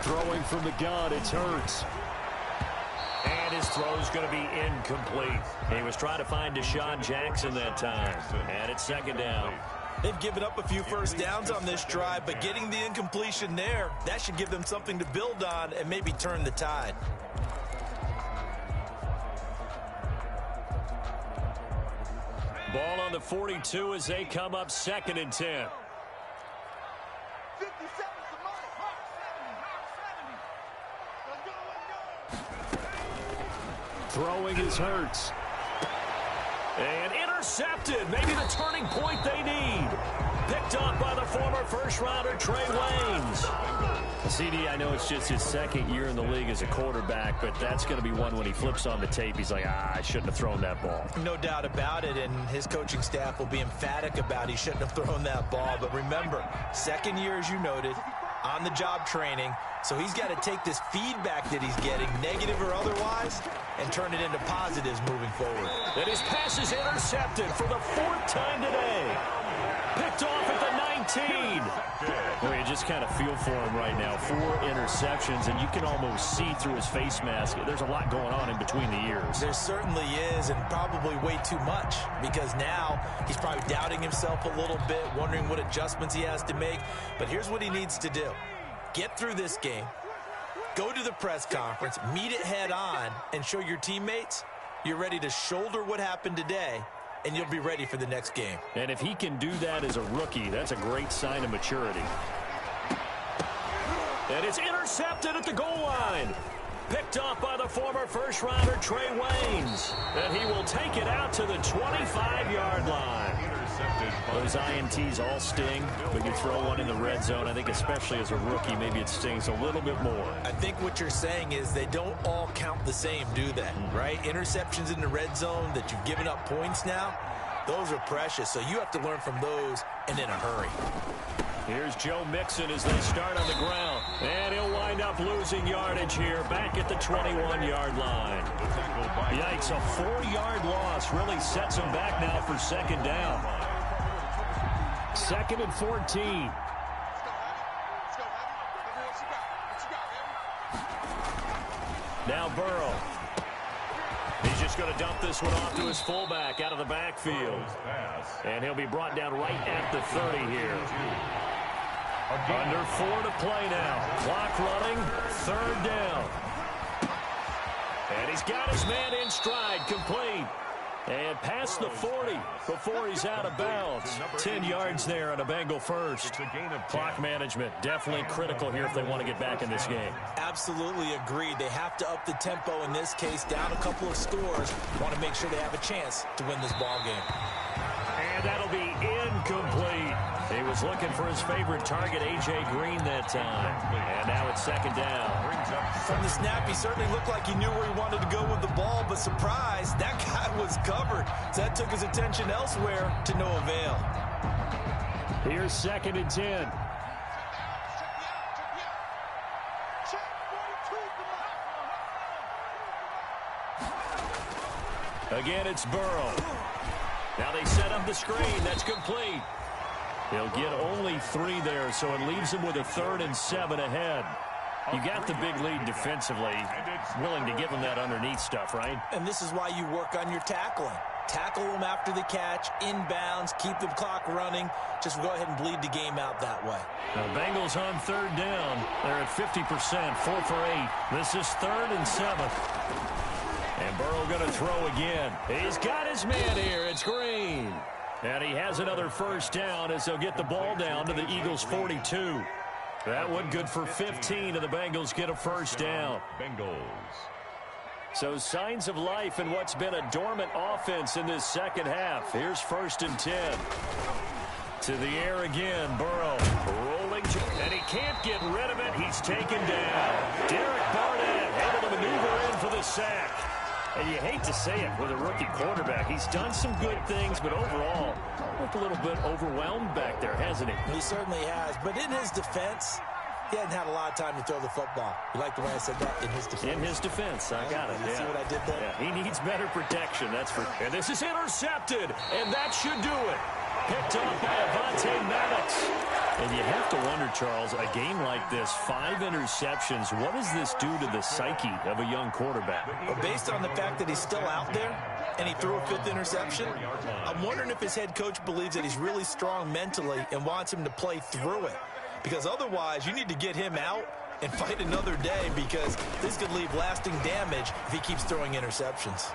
Throwing from the gun, it's Hurts. And his throw's going to be incomplete. He was trying to find Deshaun Jackson that time. And it's second down. They've given up a few first downs on this drive, but getting the incompletion there, that should give them something to build on and maybe turn the tide. Ball on the 42 as they come up 2nd and 10. Throwing is Hurts. And intercepted. Maybe the turning point they need. Picked up by the former first-rounder Trey Waynes. CD, I know it's just his 2nd year in the league as a quarterback, but that's going to be one when he flips on the tape. He's like, I shouldn't have thrown that ball. No doubt about it, and his coaching staff will be emphatic about he shouldn't have thrown that ball. But remember, 2nd year, as you noted, on-the-job training. So he's got to take this feedback that he's getting, negative or otherwise, and turn it into positives moving forward. And his pass is intercepted for the 4th time today. Picked off at the 19. Well, you just kind of feel for him right now. 4 interceptions, and you can almost see through his face mask. There's a lot going on in between the ears. There certainly is, and probably way too much, because now he's probably doubting himself a little bit, wondering what adjustments he has to make. But here's what he needs to do. Get through this game, go to the press conference, meet it head on, and show your teammates you're ready to shoulder what happened today, and you'll be ready for the next game. And if he can do that as a rookie, that's a great sign of maturity. And it's intercepted at the goal line. Picked off by the former first-rounder Trey Waynes. And he will take it out to the 25-yard line. Those INTs all sting, but you throw one in the red zone, I think especially as a rookie, maybe it stings a little bit more. I think what you're saying is they don't all count the same, do they? Right? Interceptions in the red zone that you've given up points now, those are precious, so you have to learn from those and in a hurry. Here's Joe Mixon as they start on the ground. And he'll wind up losing yardage here back at the 21-yard line. Yikes, a 4-yard loss really sets him back now for second down. 2nd and 14. Now Burrow. He's just going to dump this one off to his fullback out of the backfield. And he'll be brought down right at the 30 here. Under 4 to play now. Clock running. 3rd down. And he's got his man in stride. Complete. And past the 40 before he's out of bounds. 10 yards there on a Bengal first. Clock management definitely critical here if they want to get back in this game. Absolutely agreed. They have to up the tempo in this case. Down a couple of scores. Want to make sure they have a chance to win this ball game. And that'll be incomplete. He was looking for his favorite target, A.J. Green, that time. And now it's 2nd down. From the snap, he certainly looked like he knew where he wanted to go with the ball, but surprise, that guy was covered. So that took his attention elsewhere to no avail. Here's 2nd and 10. Again, it's Burrow. Now they set up the screen. That's complete. He'll get only 3 there, so it leaves him with a 3rd and 7 ahead. You got the big lead defensively. Willing to give him that underneath stuff, right? And this is why you work on your tackling. Tackle them after the catch, inbounds, keep the clock running. Just go ahead and bleed the game out that way. The Bengals on 3rd down. They're at 50%, 4 for 8. This is 3rd and 7. And Burrow going to throw again. He's got his man here. It's Green. And he has another 1st down as they'll get the ball down to the Eagles' 42. That one good for 15, and the Bengals get a 1st down. So signs of life in what's been a dormant offense in this second half. Here's 1st and 10. To the air again, Burrow rolling, and he can't get rid of it. He's taken down. Derek Barnett able to maneuver in for the sack. And you hate to say it with a rookie quarterback. He's done some good things, but overall, looked a little bit overwhelmed back there, hasn't he? He certainly has. But in his defense, he hadn't had a lot of time to throw the football. You like the way I said that? In his defense. In his defense. I got it. You see what I did there? Yeah, he needs better protection, that's for sure. And this is intercepted, and that should do it. Picked up by Avonte Maddox. And you have to wonder, Charles, a game like this, 5 interceptions, what does this do to the psyche of a young quarterback? Well, based on the fact that he's still out there and he threw a 5th interception, I'm wondering if his head coach believes that he's really strong mentally and wants him to play through it. Because otherwise, you need to get him out and fight another day, because this could leave lasting damage if he keeps throwing interceptions.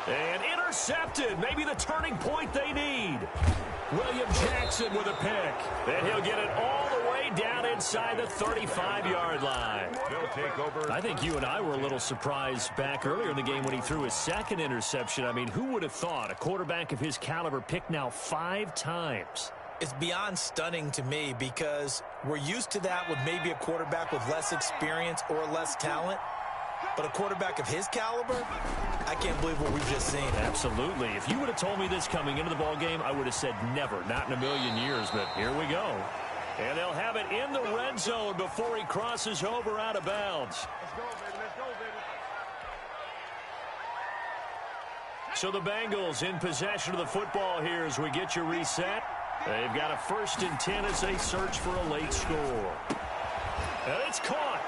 And intercepted, maybe the turning point they need. William Jackson with a pick. And he'll get it all the way down inside the 35-yard line. They'll take over. I think you and I were a little surprised back earlier in the game when he threw his 2nd interception. I mean, who would have thought a quarterback of his caliber picked now 5 times? It's beyond stunning to me, because we're used to that with maybe a quarterback with less experience or less talent. But a quarterback of his caliber, I can't believe what we've just seen. Absolutely. If you would have told me this coming into the ball game, I would have said never, not in a million years. But here we go. And they'll have it in the red zone before he crosses over out of bounds. Let's go, baby. Let's go, baby. So the Bengals in possession of the football here as we get you reset. They've got a 1st and 10 as they search for a late score. And it's caught.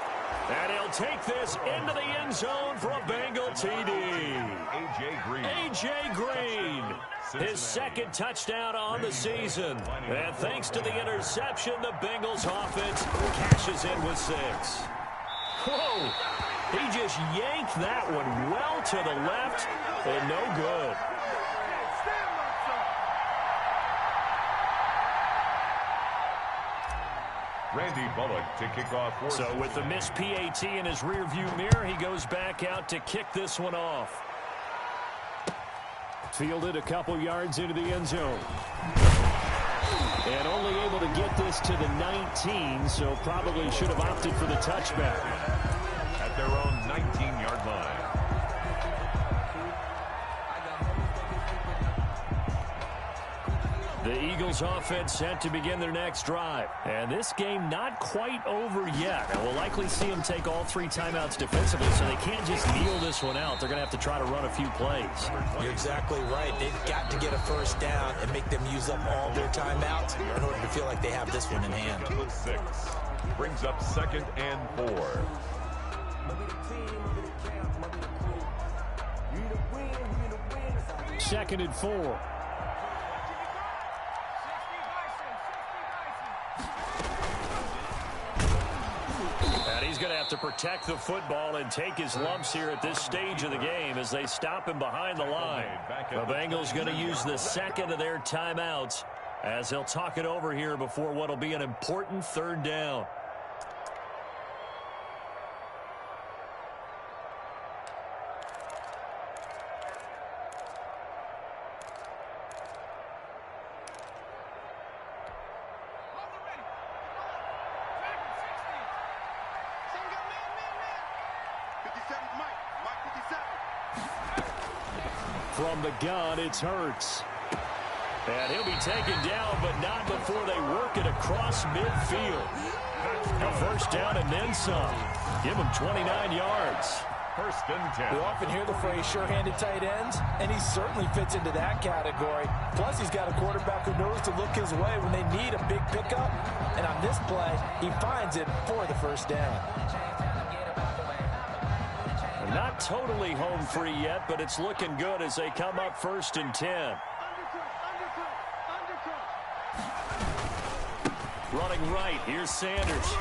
And he'll take this into the end zone for a Bengal TD. A.J. Green. His 2nd touchdown on the season. And thanks to the interception, the Bengals offense cashes in with 6. Whoa. He just yanked that one well to the left and no good. Randy Bullock to kick off. So with the missed PAT in his rearview mirror, he goes back out to kick this one off. Fielded a couple yards into the end zone. And only able to get this to the 19, so probably should have opted for the touchback. At their own 19-yard line. The Eagles offense set to begin their next drive. And this game not quite over yet. And we'll likely see them take all 3 timeouts defensively, so they can't just kneel this one out. They're going to have to try to run a few plays. You're exactly right. They've got to get a 1st down and make them use up all their timeouts in order to feel like they have this one in hand. 6 brings up 2nd and 4. Second and 4. And he's going to have to protect the football and take his lumps here at this stage of the game as they stop him behind the line. The Bengals going to use the 2nd of their timeouts as they'll talk it over here before what will be an important 3rd down. From the gun, it's Hurts. And he'll be taken down, but not before they work it across midfield. A 1st down and then some. Give him 29 yards. 1st and 10. We often hear the phrase sure-handed tight ends, and he certainly fits into that category. Plus, he's got a quarterback who knows to look his way when they need a big pickup. And on this play, he finds it for the 1st down. Not totally home free yet, but it's looking good as they come up 1st and 10. Running right, here's Sanders.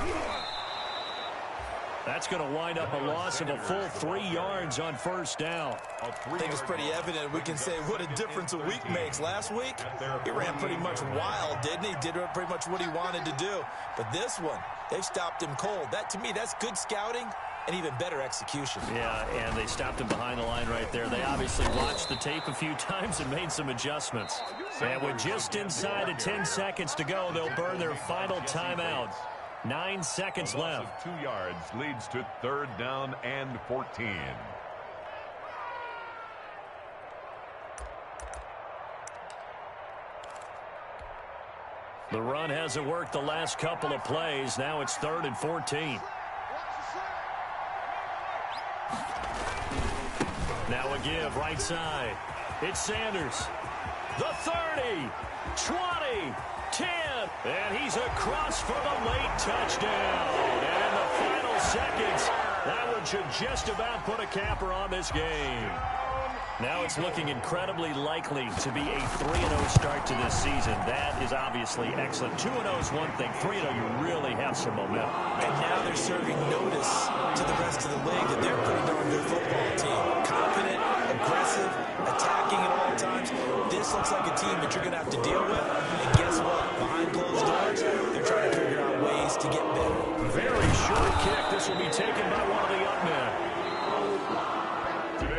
That's going to wind up a loss of a full 3 yards on 1st down. I think it's pretty evident. We can say what a difference a week makes. Last week, he ran pretty much wild, didn't he? Did pretty much what he wanted to do. But this one, they've stopped him cold. That, to me, that's good scouting and even better execution. Yeah, and they stopped him behind the line right there. They obviously watched the tape a few times and made some adjustments. And with just inside of 10 seconds to go, they'll burn their final timeout. 9 seconds left. 2 yards leads to 3rd down and 14. The run hasn't worked the last couple of plays. Now it's 3rd and 14. Now a give right side. It's Sanders. The 30, 20, 10, and he's across for the late touchdown. And in the final seconds, that one should just about put a capper on this game. Now it's looking incredibly likely to be a 3-0 start to this season. That is obviously excellent. 2-0 is one thing. 3-0, you really have some momentum. And now they're serving notice to the rest of the league that they're a pretty darn good football team. Confident, aggressive, attacking at all times. This looks like a team that you're going to have to deal with. And guess what? Behind closed doors, they're trying to figure out ways to get better. Very short kick. This will be taken by one of the up men.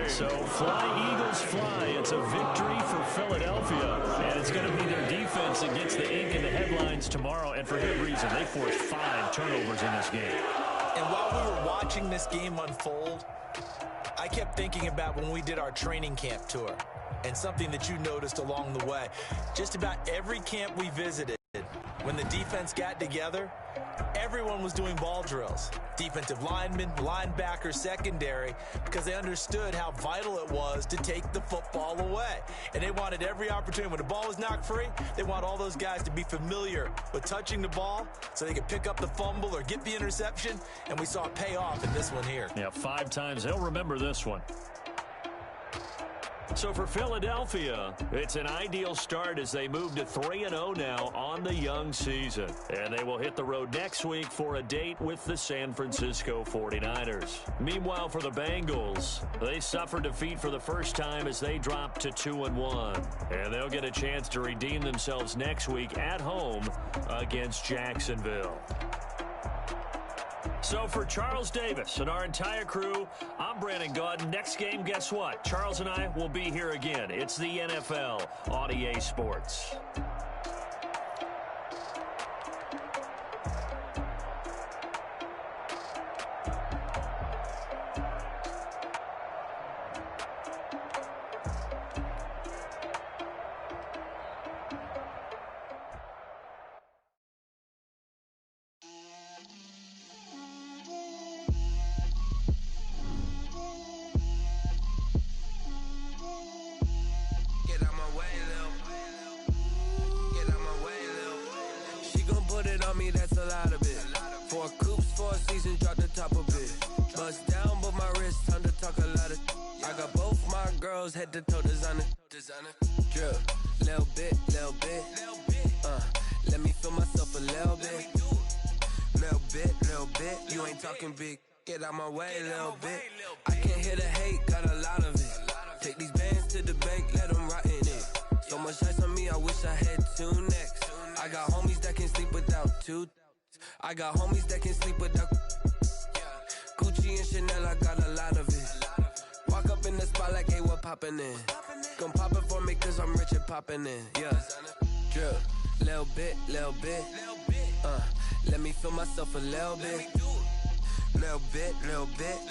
So fly, Eagles, fly. It's a victory for Philadelphia. And it's going to be their defense that gets the ink in the headlines tomorrow. And for good reason. They forced 5 turnovers in this game. And while we were watching this game unfold, I kept thinking about when we did our training camp tour. And something that you noticed along the way. Just about every camp we visited, when the defense got together, Everyone was doing ball drills. Defensive linemen, linebackers, secondary, because they understood how vital it was to take the football away. And they wanted every opportunity. When the ball was knocked free, they want all those guys to be familiar with touching the ball so they could pick up the fumble or get the interception. And we saw it pay off in this one here. Yeah, 5 times. They'll remember this one. So for Philadelphia, it's an ideal start as they move to 3-0 now on the young season. And they will hit the road next week for a date with the San Francisco 49ers. Meanwhile, for the Bengals, they suffered defeat for the first time as they dropped to 2-1. And they'll get a chance to redeem themselves next week at home against Jacksonville. So for Charles Davis and our entire crew, I'm Brandon Gaudin. Next game, guess what? Charles and I will be here again. It's the NFL on EA Sports. That's a lot of it. 4 coops, 4 seasons, drop the top of it. Bust down, but my wrist, time to talk a lot of. I got both my girls head to toe designer. Drip, little bit. Let me feel myself a little bit. Little bit. You ain't talking big. Get out my way, little bit. I can't hear the hate, got a lot of it. Take these bands to the bank, let them rot in it. So much ice on me, I wish I had 2 necks. I got homies that can sleep without 2. I got homies that can sleep without Gucci and Chanel, I got a lot of it. Walk up in the spot like, hey, what poppin' in? Gon' pop it for me cause I'm rich and poppin' in. Yeah, drip, little bit. Let me feel myself a little bit. Little bit.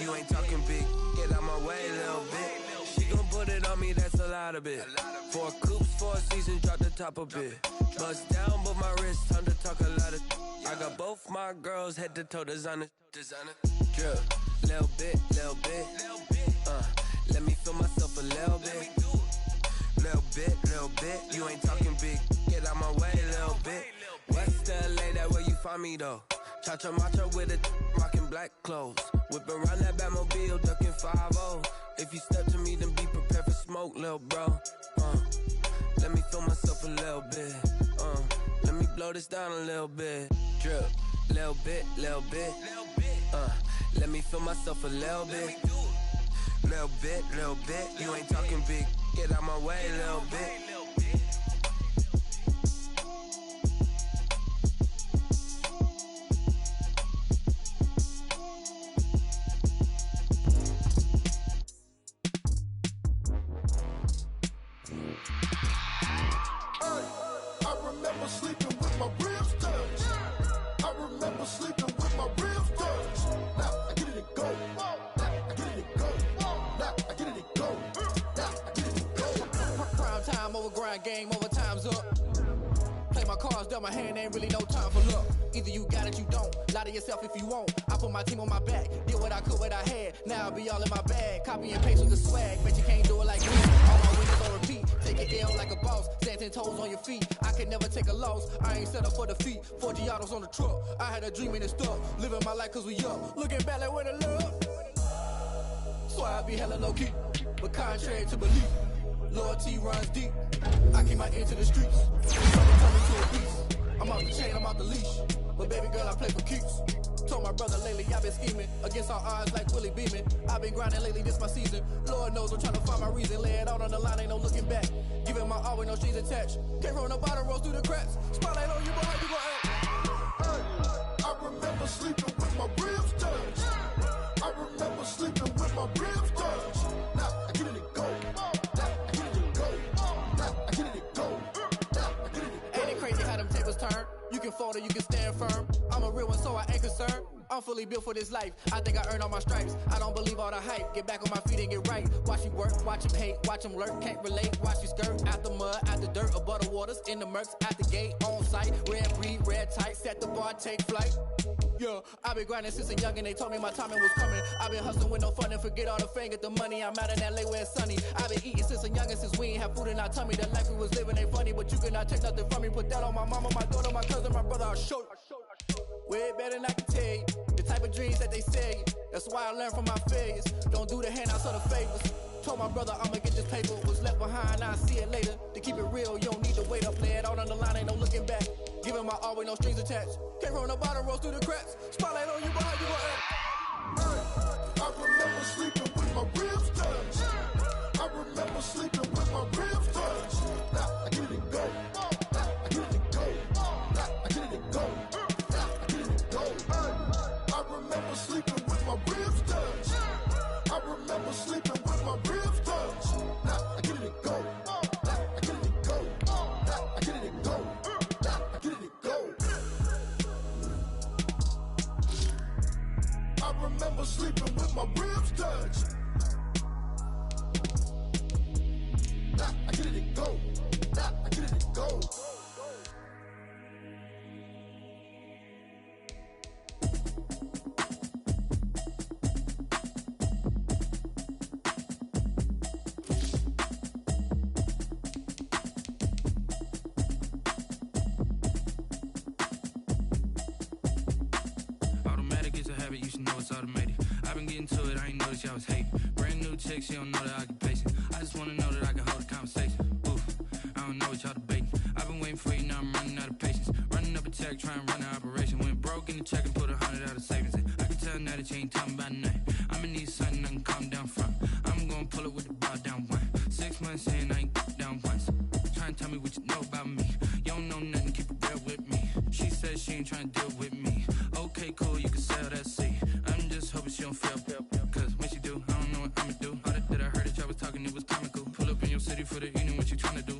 You ain't talking big. Get out my way, little bit. She gon' put it on me, that's a lot of it. 4 coops, 4 seasons, drop the top of it. Bust down, but my wrist, time to talk a lot of. I got both my girls head to toe designer. Drip, little bit. Let me feel myself a little bit. Little bit. You ain't talking big. Get out my way, little bit. West LA, that where you find me though. Cha-cha macha with a rockin' black clothes. Whippin' around that Batmobile, duckin' 5-0. If you step to me, then be prepared for smoke, lil' bro. Let me feel myself a little bit. Let me blow this down a little bit. Drip, little bit. Let me feel myself a little bit. Little bit. You ain't talking big. Get out my way, little bit. Game over, time's up. Play my cards, dealt my hand, ain't really no time for luck. Either you got it, you don't. Lie to yourself if you won't. I put my team on my back, did what I could, what I had. Now I'll be all in my bag. Copy and paste with the swag, bet you can't do it like me. All my winners on repeat. Take it L like a boss, stand 10 toes on your feet. I can never take a loss, I ain't set up for defeat. 4 Giottos on the truck, I had a dream and it's stuck. Living my life cause we up, looking back like where the love. So I be hella low key, but contrary to belief. Loyalty runs deep. I keep my ear to the streets. Something turn me to a beast. I'm off the chain, I'm off the leash. But baby girl, I play for keeps. Told my brother lately, I've been scheming. Against all odds like Willie Beeman. I've been grinding lately, this my season. Lord knows I'm trying to find my reason. Lay it out on the line, ain't no looking back. Giving my all with no strings attached. Came from the bottom, rose through the cracks. Spotlight on you, boy, how you gon' act? Hey, I remember sleeping with my ribs touched. I remember sleeping with my ribs touched. Now I get it and go. Ain't it crazy how them tables turn? You can fold or you can stand firm. I I'm a real one, so I ain't concerned. I'm fully built for this life. I think I earned all my stripes. I don't believe all the hype. Get back on my feet and get right. Watch me work, watch him hate, watch him lurk. Can't relate, watch me skirt. Out the mud, out the dirt, above the waters, in the murks, at the gate, on site. Red breed, red tight, set the bar, take flight. Yeah, I been grinding since a youngin', they told me my timing was coming. I been hustling with no fun and forget all the fame, get the money. I'm out in LA where it's sunny. I been eating since a youngin', since we ain't have food in our tummy. The life we was living ain't funny, but you cannot take nothing from me. Put that on my mama, my daughter, my cousin, my brother, I'll show you. Way better than I can tell you. The type of dreams that they sell you. That's why I learned from my failures. Don't do the handouts or the favors. Told my brother I'ma get this paper. Was left behind, I'll see it later. To keep it real, you don't need to wait up. Play it out on the line, ain't no looking back. Giving my all with no strings attached. Came from the bottom, rose through the cracks. Spotlight on you, but how you gon' act? I remember sleeping with my ribs touched. I remember sleeping with my ribs touched. Now I get it go. I get it go. I get it go. I get it go. I remember sleeping with my ribs touched. I remember sleeping with my ribs touched. Now I get it go. I get it go. I get it go. I get it go. I remember sleeping with my ribs touched. Nah, I get it go. Nah, I get it go. Automatic is a habit, you should know it's automated. I've been getting to it, I ain't noticed y'all was hating. Brand new chick, she don't know the occupation. I just wanna know that I can hold a conversation. Oof, I don't know what y'all debating. I've been waiting for you, now I'm running out of patience. Running up a check, trying to run an operation. Went broke in the check and put 100 out of savings in. I can tell now that you ain't talking about nothing. I'ma need something I can calm down from. I'm gonna pull it with the bar down one. 6 months in, I ain't down once. Trying to tell me what you know about me. You don't know nothing, keep it real with me. She says she ain't trying to deal with me. Okay, cool, you can sell that seat. I'm just hoping she don't feel. Cause when she do, I don't know what I'ma do. All that I heard that y'all was talking, it was comical. Pull up in your city for the evening, what you tryna do?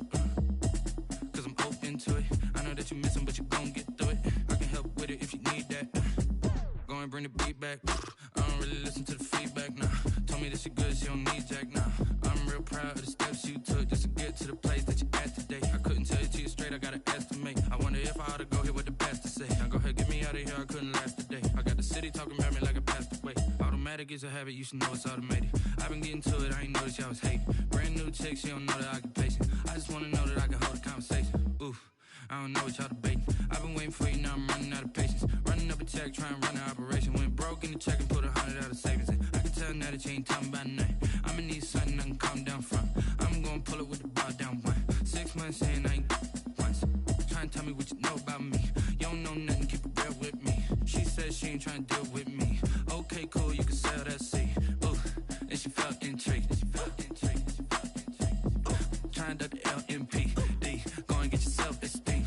Cause I'm open to it. I know that you missing, but you gon' get through it. I can help with it if you need that. Go and bring the beat back. I don't really listen to the feedback, nah. Told me that she good, she don't need jack, nah. I'm real proud of the steps you took just to get to the place that you at today. I couldn't tell you to you straight, I gotta estimate. I wonder if I ought to go here with the best to say. Now go ahead, get me out of here, I couldn't last today. I got the city talking about me like I passed away. Automatic is a habit, you should know it's automated. I've been getting to it, I ain't noticed y'all was hating. Brand new chick, she don't know the occupation. I just wanna know that I can hold a conversation. Oof, I don't know what y'all debating. I've been waiting for you, now I'm running out of patience. Running up a check, trying to run an operation. Went broke in the check and put 100 out of savings in. I can tell now that you ain't talking about nothing. I'ma need something I can calm down from. I'm gonna pull it with the bar down one. 6 months in, I ain't once. Trying to tell me what you know about me. You don't know nothing, keep it real with me. She says she ain't trying to deal with me. Okay, cool, you can sell that seat. Ooh, and she felt intrigued. Trying to duck the LMPD. Go and get your self-esteem.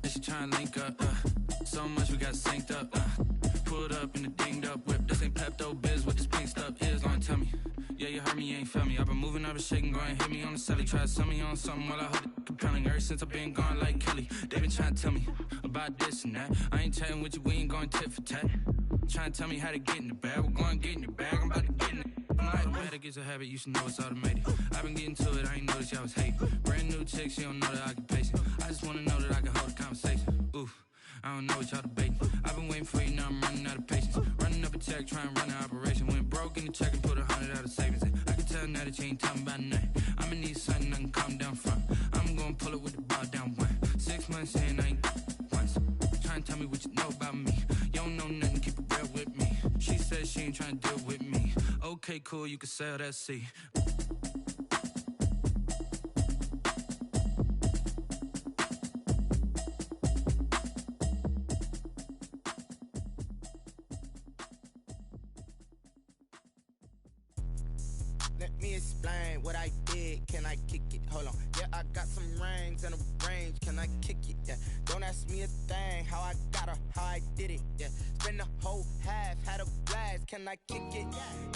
And she trying to link up. So much we got synced up. Pulled up in the dinged up whip. This ain't Pepto-Biz, what this pink stuff is. Gonna tell me. Yeah, you heard me, you ain't felt me. I've been moving, I've been shaking, go and hit me on the celly. Try to sell me on something while I hold it compelling. Ever since I've been gone like Kelly, they been trying to tell me about this and that. I ain't chatting with you, we ain't going tit for tat. Trying to tell me how to get in the bag. We're going to get in your bag, I'm about to get in it. Automatic is a habit, you should know it's automated. I've been getting to it, I ain't noticed y'all was hating. Brand new chick, she don't know the occupation. I just wanna know that I can hold a conversation. Oof, I don't know what y'all debating. I've been waiting for you, now I'm running out of patience. Running up a check, trying to run an operation. Went broke in the check and put 100 out of savings in. I can tell now that you ain't talking about nothing. I'ma need something I can calm down from. I'm gonna pull it with the bar down one. 6 months in, I ain't once. Trying to tell me what you know about me. You don't know nothing, keep it real with me. She says she ain't trying to deal with me. Okay, cool, you can sell that seat. Let me explain what I did. Can I kick it? Hold on. Yeah, I got some rings and a range. Can I kick it? Yeah. Don't ask me a thing. How I got her, how I did it. Yeah. Spend the whole half, had a blast. Can I kick it?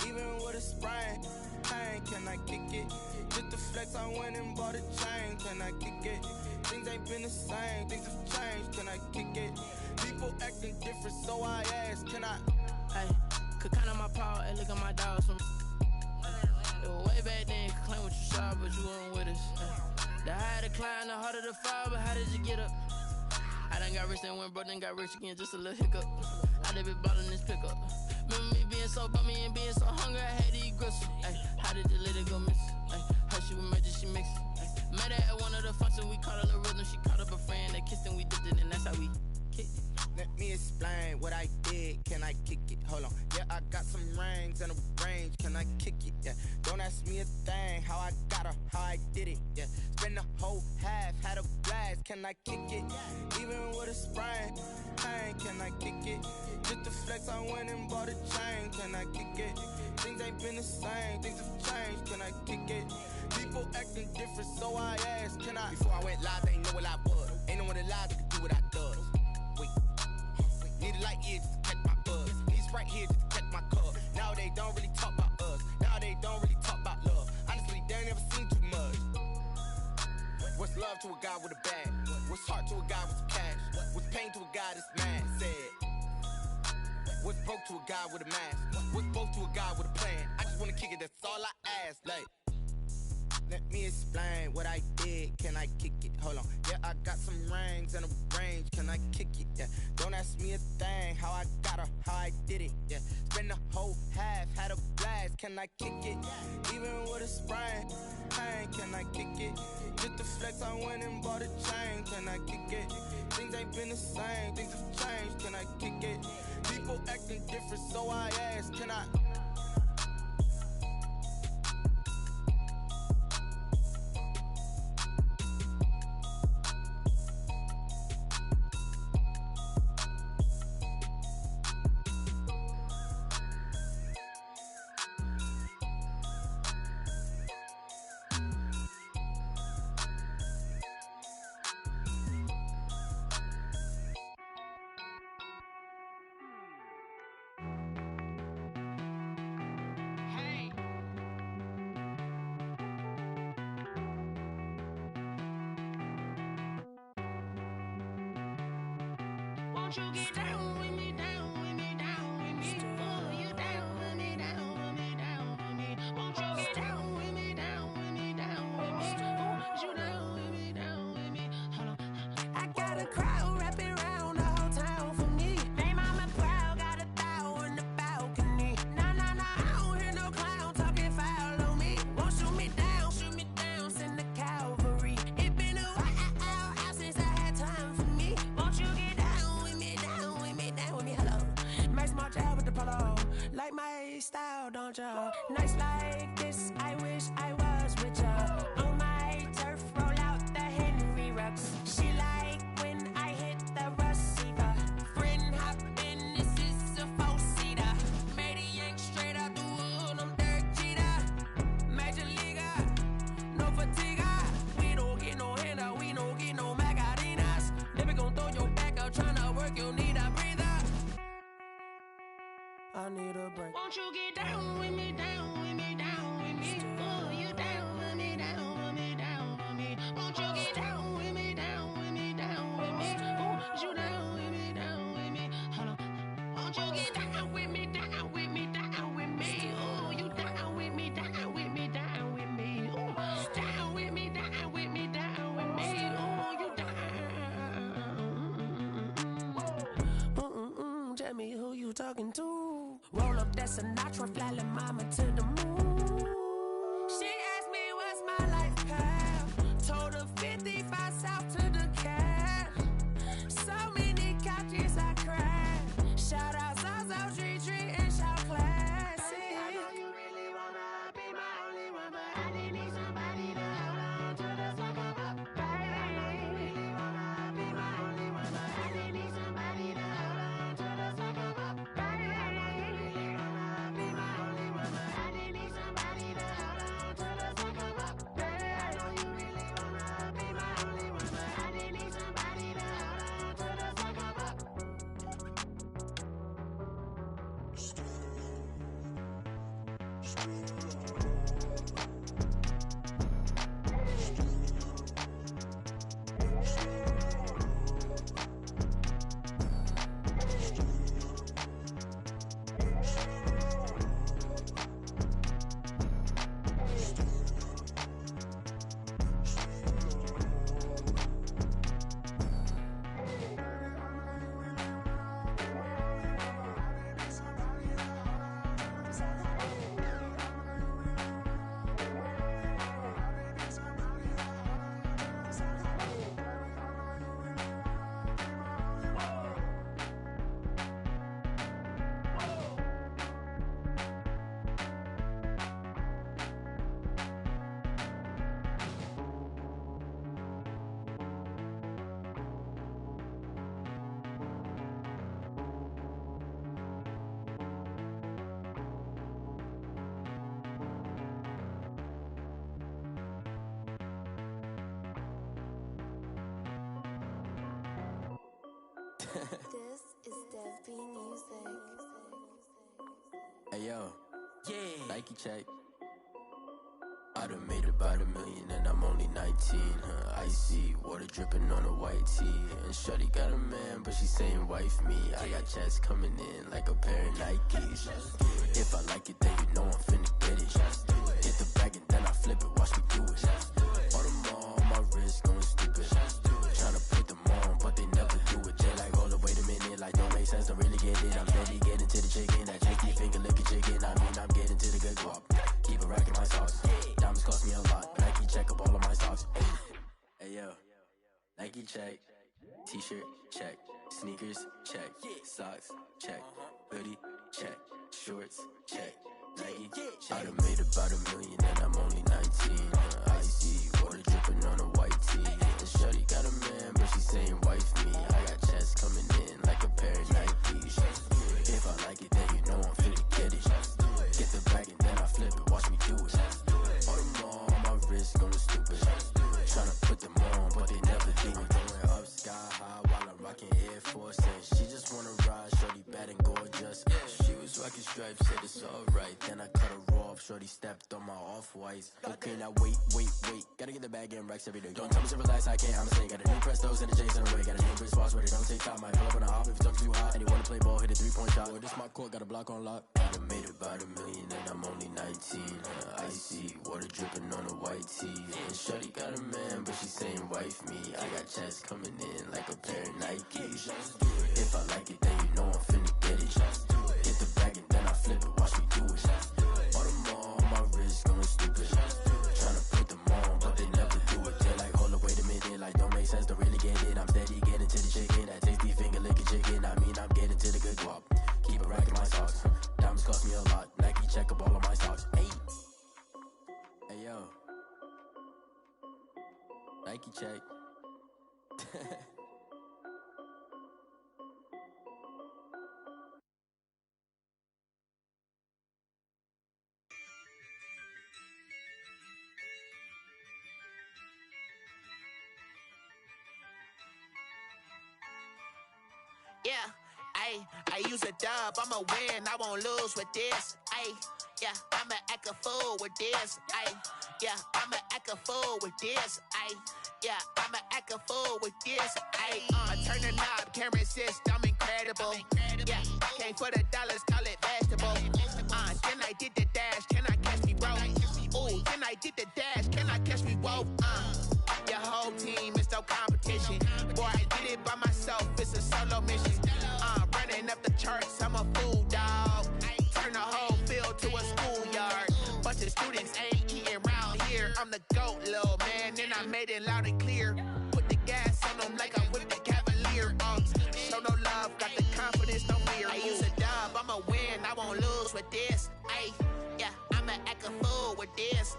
Even with a sprain. Pain, can I kick it? Just the flex, I went and bought a chain. Can I kick it? Things ain't been the same. Things have changed. Can I kick it? People acting different, so I ask, can I? Hey, could count on my power, hey, look at my dogs from. It was way back then, could claim what you saw, but you weren't with us. The higher the climb, the harder the fall, but how did you get up? I done got rich and went broke, then got rich again, just a little hiccup. I done been ballin' this pickup. Remember me being so bummy and being so hungry, I had to eat gristle. Ay, how did you let it go miss? Ay, how she was magic, she mixed. Met her at one of the functions, we caught a little rhythm. She caught up a friend, they kissed and we dipped it, and that's how we kicked it. Let me explain what I did. Can I kick it? Hold on. Yeah, I got some rings and a range. Can I kick it? Yeah. Don't ask me a thing. How I got her, how I did it. Yeah. Spend the whole half, had a blast. Can I kick it? Even with a sprain. Pain, can I kick it? Just the flex, I went and bought a chain. Can I kick it? Things ain't been the same. Things have changed. Can I kick it? People acting different, so I asked, can I? Before I went live, they ain't know what I was. Ain't no one alive that could do what I does. Wait. Need a light here just to catch my buzz. Need Sprite here just to catch my cup. Now they don't really talk about us. Now they don't really talk about love. Honestly, they ain't never seen too much. What's love to a guy with a bag? What's heart to a guy with some cash? What's pain to a guy that's mad? Said. What's broke to a guy with a mask? What's both to a guy with a plan? I just wanna kick it, that's all I ask. Like, let me explain what I did. Can I kick it? Hold on. Yeah, I got some rings and a range. Can I kick it? Yeah. Don't ask me a thing. How I got her, how I did it. Yeah. Spend the whole half, had a blast. Can I kick it? Even with a sprain. Pain, can I kick it? Just the flex, I went and bought a chain. Can I kick it? Things ain't been the same. Things have changed. Can I kick it? People acting different, so I ask, can I? Won't you get down with me, down with me, down with me? Oh, you down with me, down with me, down with me. Won't you get down with me, down with me, down with me? Oh, you down with me, down with me? Hold on. I got a crowd wrapping around the whole town for me. They mama proud, got a thou in the balcony. Nah, I don't hear no clown talking foul on me. Won't shoot me down, send the cavalry. It been a while since I had time for me. Won't you get down with me, down with me, down with me? Hello. Nice march out with the polo. Like my style, don't ya? Nice like this, I wish I was with ya. On my turf, roll out the Henry Rux. She like when I hit the receiver. Friend hop in, this is a four-seater. Made a yank straight out the wood, I'm Derek Jeter. Major leaguer, no fatigue. We don't get no handout, we don't get no Macarinas. Never gon' throw your back out, tryna work, you need a breather. I need a break. Won't you get down with me, down with me, down with me? Oh, you down with me, down with me, down with me? Won't you get down with me, down with me, down with me? Oh, you down with me, down with me? Hold on. Won't you get down with me, down with me, down with me? Oh, you down with me, down with me, down with me? Oh, down with me, down with me, down with me? Oh, you down. Tell me who you talking to. Roll up that Sinatra, fly la mama to the moon. She asked me what's my life path. Told her 55 south to the cat. So many couches I cried. Shout out Zazo, Tree, and shout classic. I know you really wanna be my only one, but I didn't need somebody to hold on to the sucker up. I know you really wanna be my only one, but I didn't need somebody to hold on to the sucker up. I know you really wanna be my only one, but I didn't need somebody to This is Dev B Music. Hey yo, yeah. Nike check. I done made about $1 million and I'm only 19. Icy water dripping on a white tee. And shawty got a man, but she saying wife me. I got checks coming in like a pair of Nikes. If I like it, then you know I'm finna get it. Get the bag and then I flip it. Watch me do it. All them all on my wrist going stupid. Tryna put them on, but they never do it. They like, hold up, wait a minute. Like, don't make sense, don't really get it. I'm steady getting to the chicken. That tasty finger licking chicken. I mean, I'm getting to the good guap. Keep it racking my sauce. Diamonds cost me a lot. Nike check up all of my socks. Hey yo, Nike check. T-shirt check. Sneakers check. Socks check. Hoodie check. Shorts check. Nike check. I done made about $1 million and I'm only 19. Icy water dripping on a white tee. And shawty got a man, but she saying wife me. I got checks coming in like a pair of Nikes. If I like it, then you know I'm finna get it. Get the bag and then I flip it. Watch me do it. All them all on my wrist going stupid. Tryna put them on, but they never do it. Going up sky high while I'm rocking Air Force. And she just wanna ride, shorty bad and gorgeous. She was rocking stripes, said it's alright. Then I cut her off, shorty stepped on my off-whites. Okay, now wait. Gotta get the bag and racks every day. Don't tell me to relax, I can't, I'ma say. Got a new Prestos and a J's in the way. Got a new wristwatch where they don't take time. Might pull up on a hop if it's too hot. And they wanna play ball, hit a 3-point shot. Well, this my court, got a block on lock. I done made about $1 million and I'm only 19. Icy water dripping on a white tee. And shawty got a man, but she saying wife me. I got checks coming in like a pair of Nikes. If I like it, then you know I'm finna get it. Get the bag and then I flip it. Watch me do it. All them all on my wrist going stupid. Tryna put them on, but they never do it. They're like, hold up, wait a minute. Like, don't make sense, don't really get it. I'm steady getting to the chicken. That tasty finger licking chicken. I mean, I'm getting to the good guap. Keep it racking my socks. Diamonds cost me a lot. Nike check up all of my socks. Hey yo, Nike check. Yeah, I use a dub, I'ma win, I won't lose with this. Yeah, I'ma act a fool with this. Yeah, I'ma act a fool with this. Yeah, I'ma act a fool with this. I turn the knob, camera assist, I'm incredible. Yeah, came for the dollars, call it vegetable. Then I did the dash, can I catch me, bro? Ooh, then I did the dash, can I catch me, whoa? Your whole team is no competition. Boy, I did it by myself, it's a solo mission. Running up the charts, I'm a fool, dog. Turn the whole field to a schoolyard. Bunch of students ain't eating round here. I'm the GOAT, little man, and I made it loud and clear. Put the gas on them like I'm with the Cavalier. Show no love, got the confidence, no fear. I use a dub, I'ma win, I won't lose with this. Yeah, I'ma act a fool with this.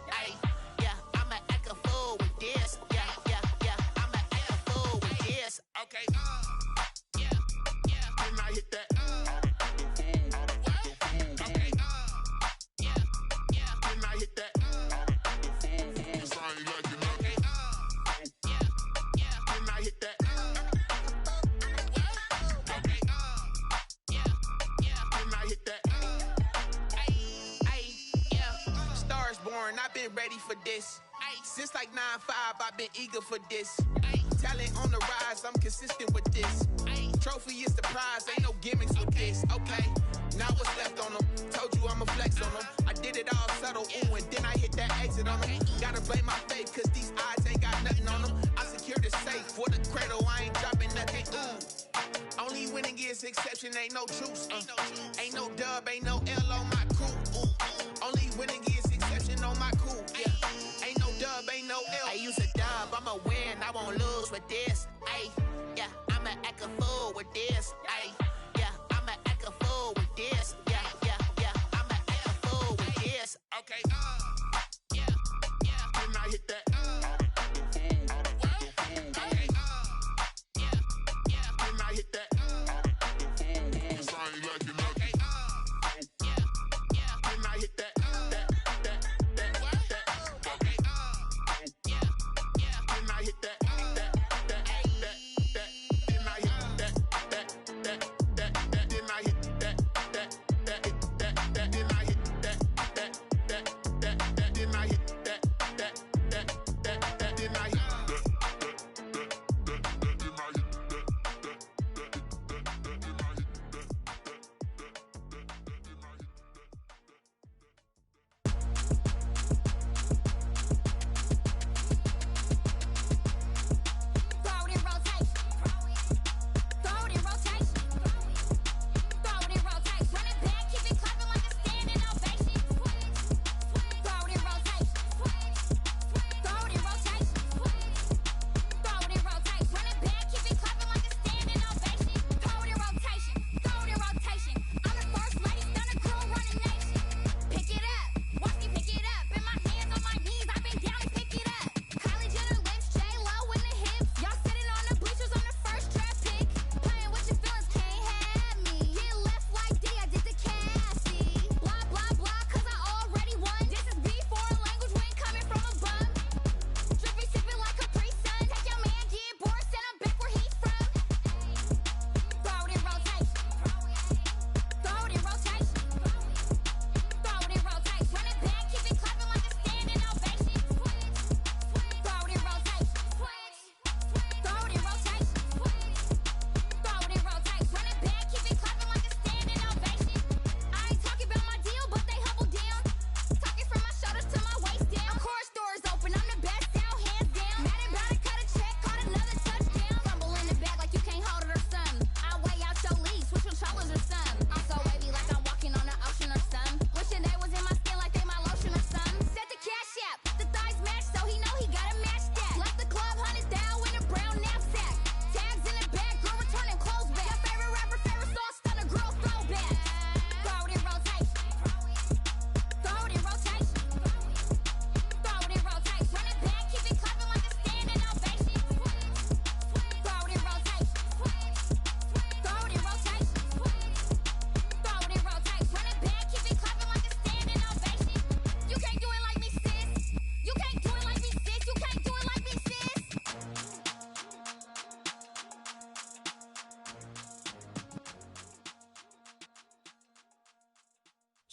Yeah, I'ma act a fool with this. Yeah, I'ma act a fool with this. Okay. Then I hit that. Okay. Then I hit that. Cause I ain't like it up. Then I hit that. Okay. Then I hit that. Yeah. Stars born, I've been ready for this. Since like 9-5, I've been eager for this. Talent on the rise, I'm consistent with this. Trophy is the prize, ain't no gimmicks with this. Okay, now what's left on them? Told you I'ma flex on them. I did it all subtle, ooh, and then I hit that exit on them. Gotta blame my faith, cause these odds ain't got nothing on them. I secured the safe for the cradle, I ain't dropping nothing. Only winning is exception, ain't no truce. Ain't no dub, ain't no L on my crew. Only winning is exception on my crew. Yeah, ain't no dub, ain't no L. I use a dub, I'ma win, I won't lose with this. Yeah, I'ma act a fool with this. Yeah, I'ma act a fool with this. Yeah, I'ma act a fool with this. Okay. Then I hit that. Okay. Then I hit that. Cause I ain't like it up. Then I hit that. Okay. Then I hit that. Then I hit that.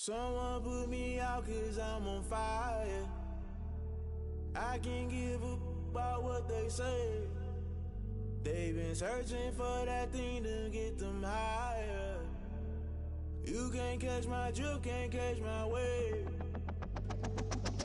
Someone put me out 'cause I'm on fire. I can't give a about what they say. They've been searching for that thing to get them higher. You can't catch my drift, can't catch my wave.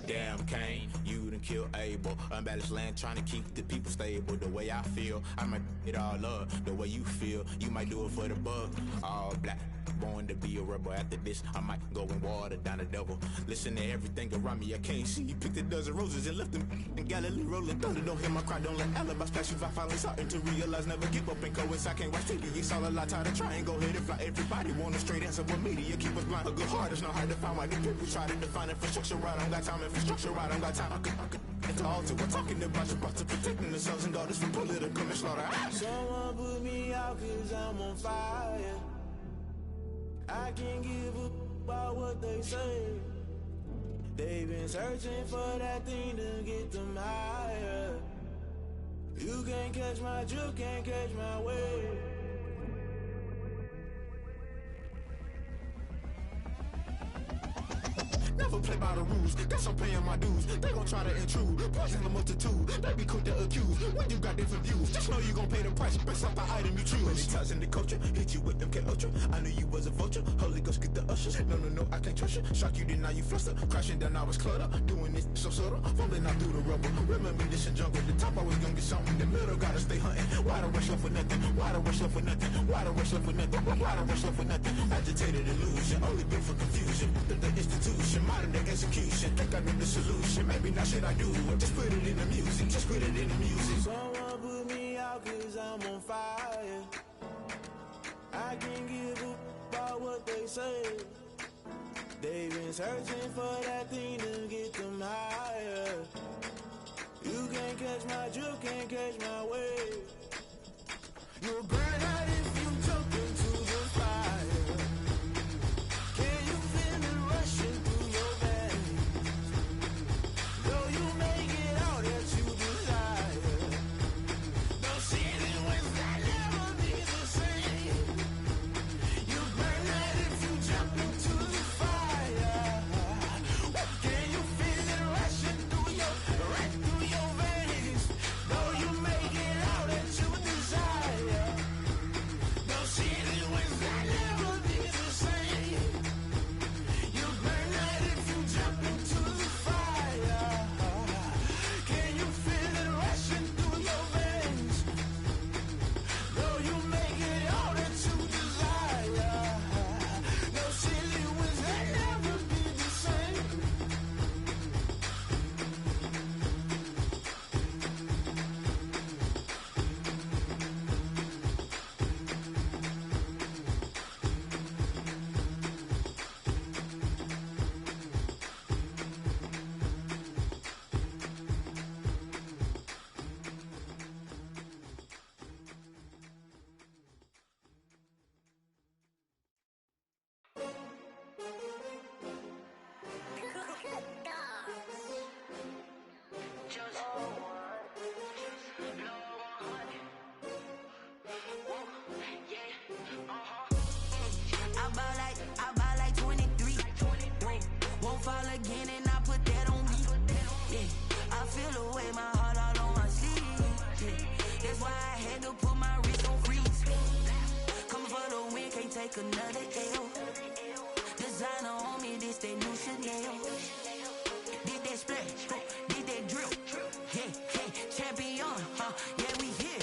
Damn, Kane, you done killed Abel. Unbalanced land, trying to keep the people stable. The way I feel, I might it all up. The way you feel, you might do it for the bug. All black, born to be a rebel. After this, I might go and water down the devil. Listen to everything around me, I can't see. Picked a dozen roses and left them in Galilee rolling thunder. Don't hear my cry, don't let alibis flash. If I finally starting to realize, never give up and coincide. I can't watch TV, it's all a lot. Tired of trying, go ahead and fly. Everybody want a straight answer, but media keep us blind. A good heart is not hard to find. Why the people try to define infrastructure right? I don't got time. Infrastructure right, I don't got time. I could it's all to we're talking about your to protecting the sons and daughters from political slaughter. Someone put me out 'cause I'm on fire. I can't give a about what they say. They've been searching for that thing to get them higher. You can't catch my drift, can't catch my wave. Never play by the rules, guess I'm paying my dues. They gon' try to intrude, poison the multitude. They be quick to accuse, when you got different views. Just know you gon' pay the price, based off the item you choose. Many times in the culture, hit you with MK Ultra. I knew you was a vulture, Holy Ghost get the ushers. No, I can't trust you. Shock you, then now you fluster. Crashing down, I was clutter. Doing this so subtle, fumbling out through the rubble. Remember this in jungle, the top always gonna get something. The middle gotta stay hunting. Why the rush left for nothing? Why the rush left for nothing? Why the rush left for nothing? Why the rush left for nothing? Agitated illusion, only built for confusion. The institution, modern day execution. Think I know the solution. Maybe not shit I do. Just put it in the music. Just put it in the music. Someone put me out 'cause I'm on fire. I can't give a about what they say. They've been searching for that thing to get them higher. You can't catch my drift, can't catch my wave. You'll burn out if you jump into the fire. Can you feel it rushing through your veins? Though you make it out that you desire. No ceiling wins that never be the same. You burn out if you jump into the fire. Can you feel it rushing through your veins? Though you make it out that you desire. No ceiling wins that never be the same. You burn out if you jump into the fire. Can you feel it rushing through your veins? Though you make it all that you desire. No silly wins that never be the same. I buy like 23. Won't fall again and I put that on me. Yeah, I feel the way my heart all on my sleeve. Yeah, that's why I had to put my wrist on freeze. Coming for the win, can't take another L. Designer on me, this that new Chanel. Did that splash, did that drip. Yeah, champion, yeah, we here.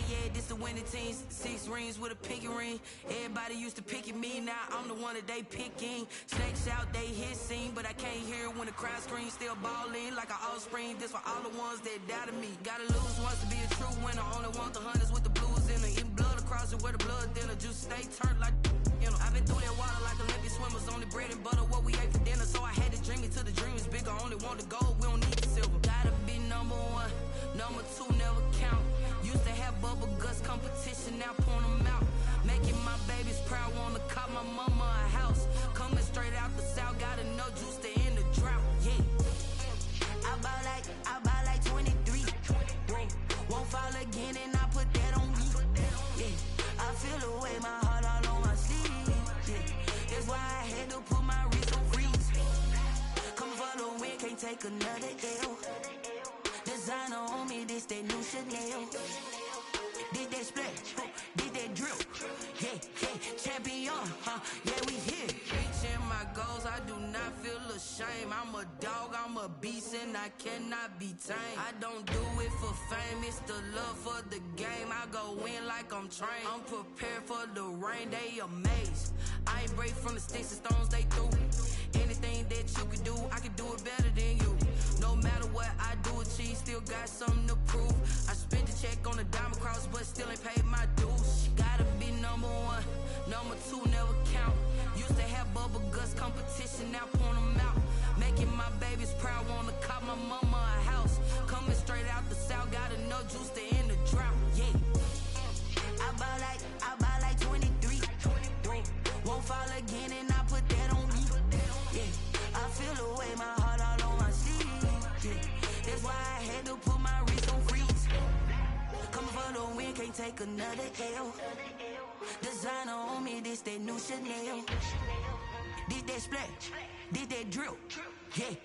Yeah, this the winning team. 6 rings with a pinky ring. Everybody used to pick at me, now I'm the one that they picking. Snakes out, they hit scene, but I can't hear when the crowd screams. Still balling like an offspring. This for all the ones that doubted me. Gotta lose once to be a true winner. Only want the hunters with the blues in it. Eating blood across it where the blood dinner. Juice stay turned like, you know. I've been through that water like Olympic swimmers. Only bread and butter, what we ate for dinner. So I had to dream it till the dream is bigger. Only want the gold, we don't need the silver. Gotta be number 1, number 2 never count. Used to have bubble guts competition, now point them out. Making my babies proud, wanna cop my mama a house. Coming straight out the south, gotta know juice to end the drought. Yeah, I buy like 23. Won't fall again and I put that on me. Yeah, I feel the way my heart all on my sleeve. Yeah, that's why I had to put my wrist on take another L. Designer on me, this that new Chanel. Did that splash, did that drill. Yeah, champion, yeah, we here. Reaching my goals, I do not feel ashamed. I'm a dog, I'm a beast, and I cannot be tamed. I don't do it for fame, it's the love for the game. I go in like I'm trained. I'm prepared for the rain, they amazed. I ain't break from the sticks and stones, they through. Anything that you can do, I can do it better than you. No matter what I do, achieve, still got something to prove. I spent the check on the diamond cross, but still ain't paid my dues. Gotta be number one, number two never count. Used to have bubble guts competition, now point them out. Making my babies proud, wanna cop my mama a house. Coming straight out the south, got enough juice to end the drought. Yeah, I buy like 23. Won't fall again, and I put that on me. Yeah, I feel the way, my heart all on my sleeve. Yeah, that's why I had to put my wrist on freeze. Coming for the win, can't take another L. Designer on me, this that new Chanel. Did that splash, did that drill. Yeah,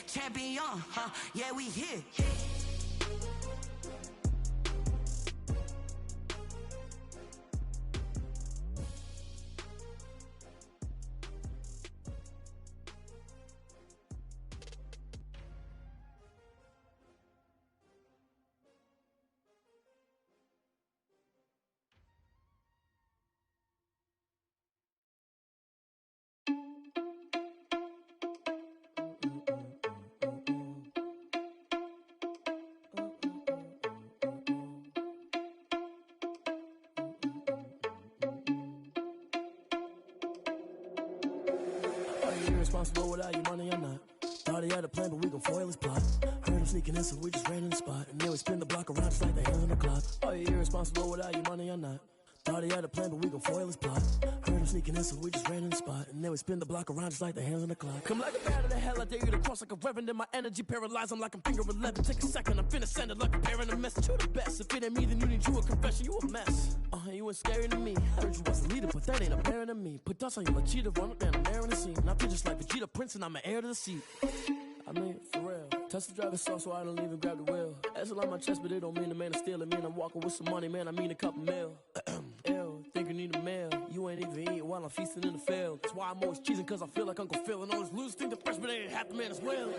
champion, yeah, we here. Irresponsible without your money or not. Thought he had a plan, but we gon' foil his plot. Heard him sneaking in, so we just ran in the spot. And then we spin the block around just like the hands on the clock. Are you irresponsible without your money or not? Thought he had a plan, but we gon' foil his plot. Heard him sneaking in, so we just ran in the spot. And then we spin the block around just like the hands on the clock. Come like a bat of the hell, I dare you to cross like a reverend. In my energy paralyzed, I'm like I'm finger 11. Take a second, I'm finna send it like a parent a message. You the best, if it ain't me, then you need you a confession. You a mess, you ain't scary to me. Heard you was the leader, but that ain't apparent to me. Put dust on you like cheetah, run up down the air in the scene. Not just like Vegeta Prince, and I'm an heir to the seat. I mean, for real. Touch the driver's soft, so I don't even grab the wheel. That's on my chest, but it don't mean the man is stealing. Mean I'm walking with some money, man, I mean a couple mil. Ew, think you need a meal. You ain't even eating while I'm feasting in the field. That's why I'm always cheesing, cause I feel like Uncle Phil. And all this lose think the freshman ain't half the man as well.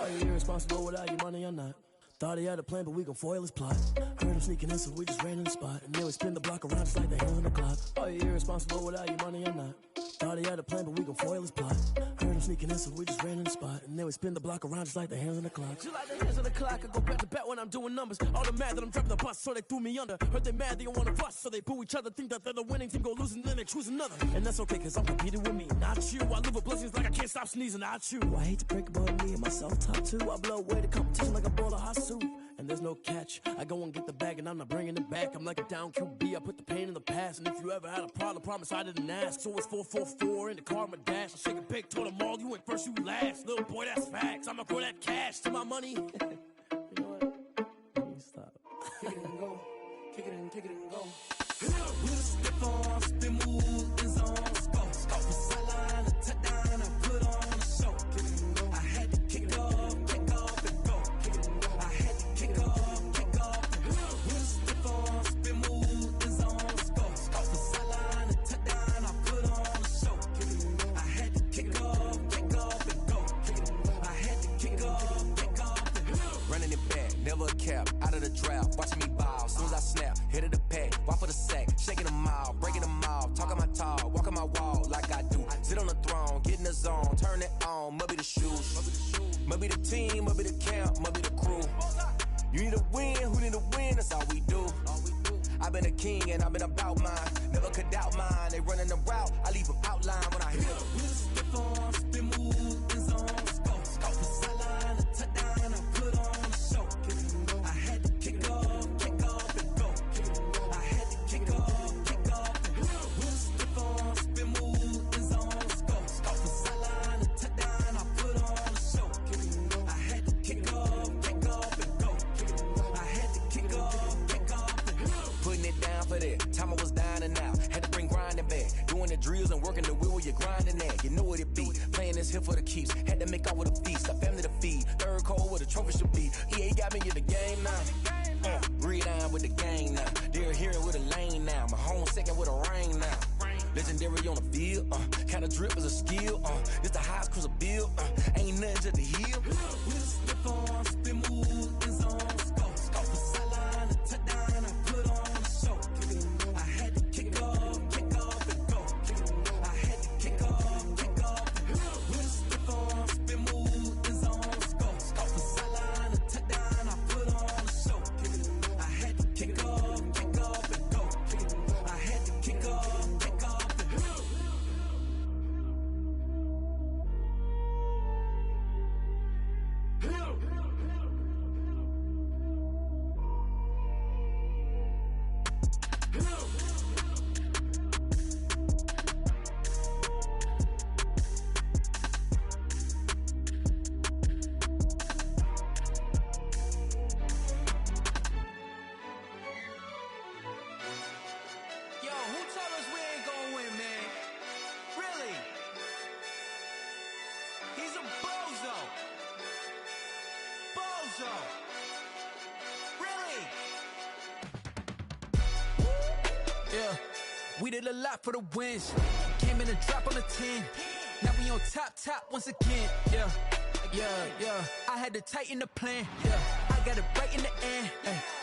Are you irresponsible without your money or not? Thought he had a plan, but we gon' foil his plot. Heard him sneaking in, so we just ran in the spot. And then we spin the block around just like the hands on the clock. Are you irresponsible without your money or not? Thought he had a plan, but we gon' foil his plot. Heard him sneaking in, so we just ran in the spot. And then we spin the block around just like the hands on the clock. Just like the hands on the clock, I go back to back when I'm doing numbers. All the mad that I'm dropping the bus, so they threw me under. Heard they mad, they don't wanna bust, so they boo each other. Think that they're the winning team, go losing, then they choose another. And that's okay, cause I'm competing with me, not you. I live with blessings like I can't stop sneezing, not you. I hate to break about me and myself top two. I blow away the competition like a bowl of hot soup. And there's no catch. I go and get the bag and I'm not bringing it back. I'm like a down QB, I put the pain in the past. And if you ever had a problem, promise I didn't ask. So it's 444 in the car, my dash. I shake a big, told them all, you went first, you last. Little boy, that's facts. I'ma throw that cash to my money. You know what? Let me stop. Kick it and go. Kick it and go. We'll step on, spin move, in zone, scope. Off the sideline, a touchdown, I put on a show. Kick it and go. I had to kick off and go. Kick it and go. I had to kick off and go. We'll step on, spin move, in zone, scope. Off the sideline, a touchdown, I put on a show. Kick it and go. I had to kick off and go. Kick it and go. I had to kick off and go. Running it back, never a cap, out of the drought, watching me ball. Soon as I snap, hit of the pack, walk for the sack, shaking them out, breaking them off, talking my talk, walking my wall like I do. Sit on the throne, get in the zone, turn it on, must be the shoes, must be the team, must be the camp, must be the crew. You need a win, who need a win, that's all we do. I've been a king and I've been about mine, never could doubt mine. They running the route, I leave them outline when I hit them. We'll step on, spin move, in zone, scope. Off the sideline, a touchdown, I put on a show. I had to kick off and go. I had to kick off and go. We'll step on, spin move, in zone, scope. Off the sideline, a touchdown, I put on a show. I had to kick off and go. I had to kick off and go. Putting it down for that. Time I was down and out, had to bring grinding back. Doing the drills and working the wheel where you're grinding at. You know what it be, playing this here for the keeps. Had to make out with a feast, a family to feed. Third cold where the trophy should be. EA got me in the game now. Read on with the gang now. They're hearing with a lane now. My home second with a rain now. Legendary on the field, kinda drip is a skill, it's the highest cruiser bill, ain't nothing to the hill. We'll slip on, spin move, and zone, scope. Off the sideline, a touchdown, I put on a show. I had to kick off, and go. I had to kick off, and go. We'll slip on, spin move, and zone, scope. Off the sideline, a touchdown, I put on a show. I had to kick off, and go. I had to kick off. We did a lot for the wins. Came in a drop on the 10. Now we on top once again. Yeah. I had to tighten the plan. Yeah, I got it right in the end.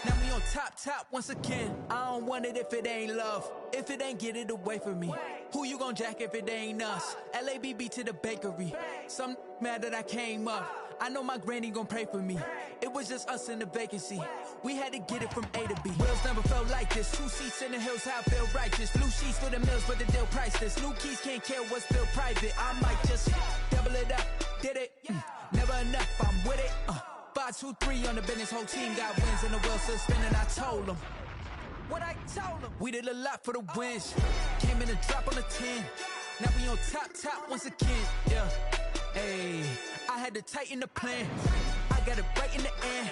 Now we on top once again. I don't want it if it ain't love. If it ain't, get it away from me. Who you gon' jack if it ain't us? LABB to the bakery. Some mad that I came up. I know my granny gon' pray for me. It was just us in the vacancy. We had to get it from A to B. Wheels never felt like this. 2 seats in the hills, how I feel righteous. Blue sheets for the mills, but the deal priceless. New keys can't care what's still private. I might just double it up. Did it? Never enough, I'm with it. 5, 2, 3 on the business. Whole team got wins and the wheels still spinning. I told them what I told them. We did a lot for the wins. Came in a drop on the 10. Now we on top once again. Yeah. Hey, I had to tighten the plan. I got it right in the end.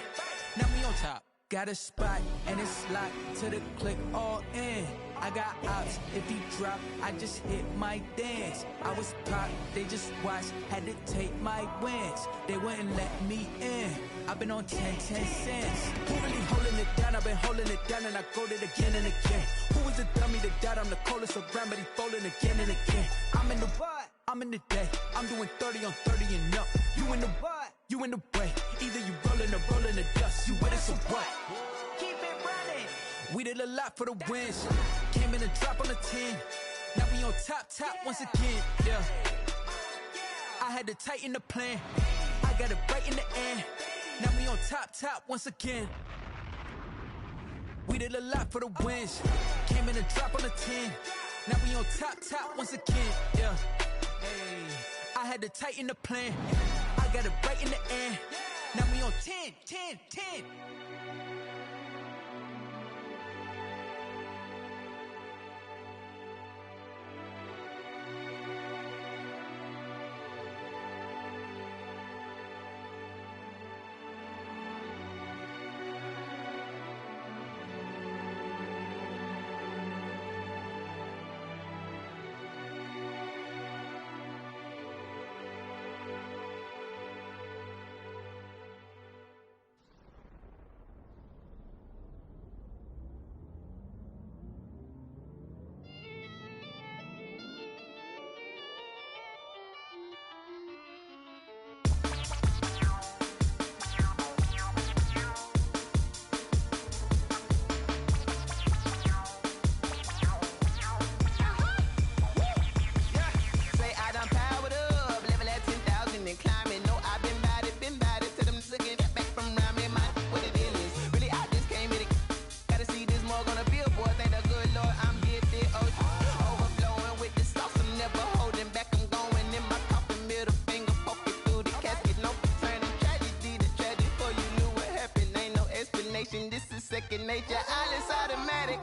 Now we on top. Got a spot and it's locked to the click all in. I got ops, if he drop, I just hit my dance. I was pop, they just watched, had to take my wins. They wouldn't let me in. I've been on 10 cents. Who really holding it down? I've been holding it down and I go it again and again. Who was the dummy that died? I'm the coldest around, but he folding again and again. I'm in the what? I'm in the day. I'm doing 30 on 30 and up. You in the what? You in the way. Either you rolling or rolling the dust. You with us or what? Keep it running. We did a lot for the wins. Came in a drop on the 10. Now we on top once again. Yeah. I had to tighten the plan. I got it right in the end. Now we on top once again. We did a lot for the wins. Came in a drop on the 10. Now we on top once again. Yeah. Hey, I had to tighten the plan. I got it right in the end. Now we on 10. Second nature, all is automatic.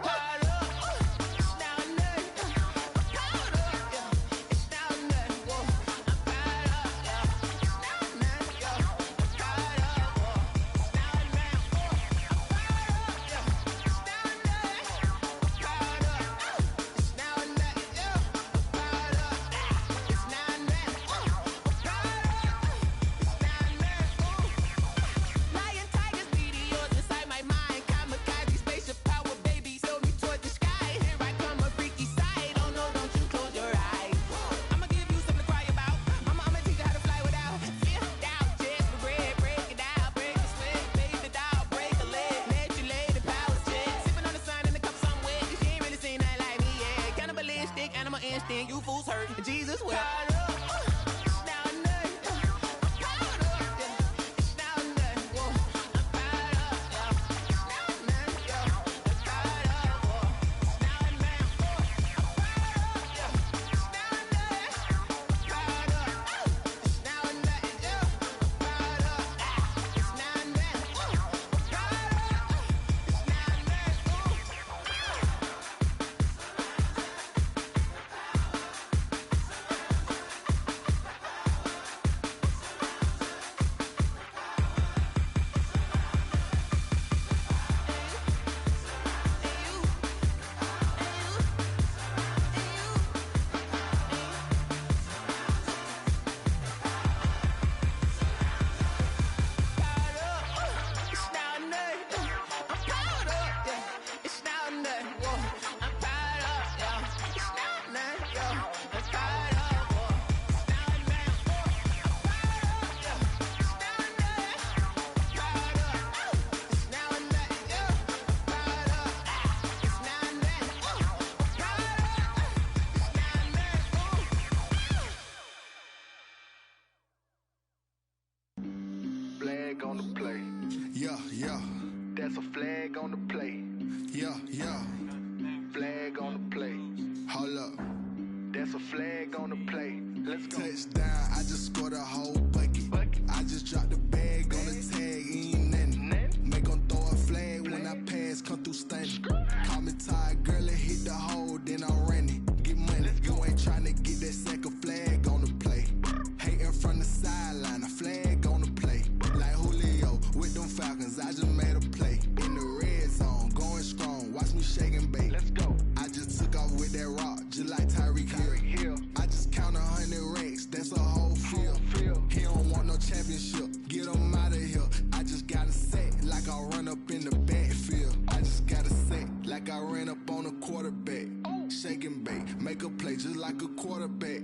flag on the play. Let's go. Touchdown, I just scored a whole bucket. I just dropped the bag on the tag, ain't nothing. Make them throw a flag when I pass, come through stunning. Call me tired, girl, and hit the hole, then I'm running. Get money, you ain't tryna get that second flag on the play. Hating from the sideline, a flag on the play. Like Julio with them Falcons, I just made a play. In the red zone, going strong, watch me shake and bake. Let's go. I just took off with that rock, just like Tyreek Hill. I just count 100 racks, that's a whole field. He don't want no championship, get him out of here. I just got a set, like I run up in the backfield. I just got a set, like I ran up on a quarterback. Shake and bake, make a play just like a quarterback.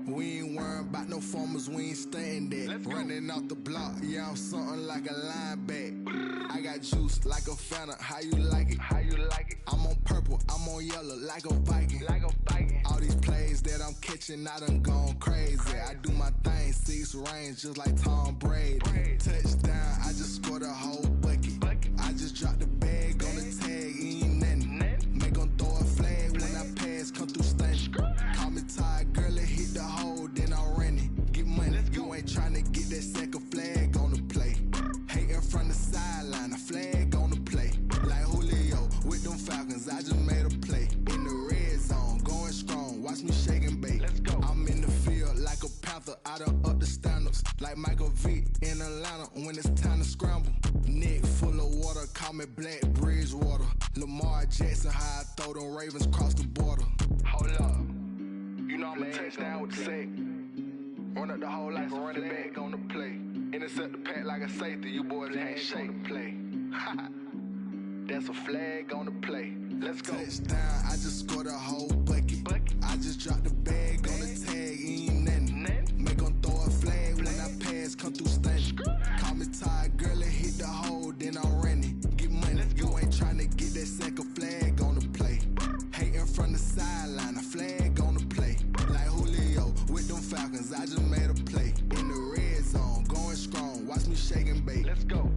We ain't worrying about no formers, we ain't staying there. Running off the block, yeah, I'm something like a linebacker. I got juice like a Fanta, how you like it? How you like it? I'm on purple, I'm on yellow, like a Viking. All these plays that I'm catching, I done gone crazy. I do my thing, 6 range, just like Tom Brady. Touchdown, I just scored a whole bucket. I just dropped the bag on the tag, ain't nothing. Make them throw a flag when I pass, come through stunning. Call me tired, girl, and hit the hole, then I'm running. Get money, you ain't tryna get that second flag on the play. Hating from the sideline, a flag on the play. Like Julio with them Falcons, I just made a play. In the red zone, going strong, watch me shake and bake. Let's go. I'm in the field like a panther, I done up the standards. Like Michael Vick in Atlanta when it's time to scramble. Neck full of water, call me Black Bridgewater. Lamar Jackson, how I throw them Ravens cross the border. Hold up, you know I'm a touchdown with the sack. Run up the whole like a running back on the play. Intercept the pack like a safety, you boys ain't shake the play. That's a flag on the play. Let's go. Touchdown, I just scored a whole bucket. I just dropped the bag on the tag, ain't nothing. Make them throw a flag when I pass, come through stunning. Call me tired, girl, and hit the hole, then I'm running. Get money, you ain't tryna get that second flag on the play. Hating from the sideline, a flag on the play. Like Julio with them Falcons, I just made a play. In the red zone, going strong, watch me shake and bake. Let's go.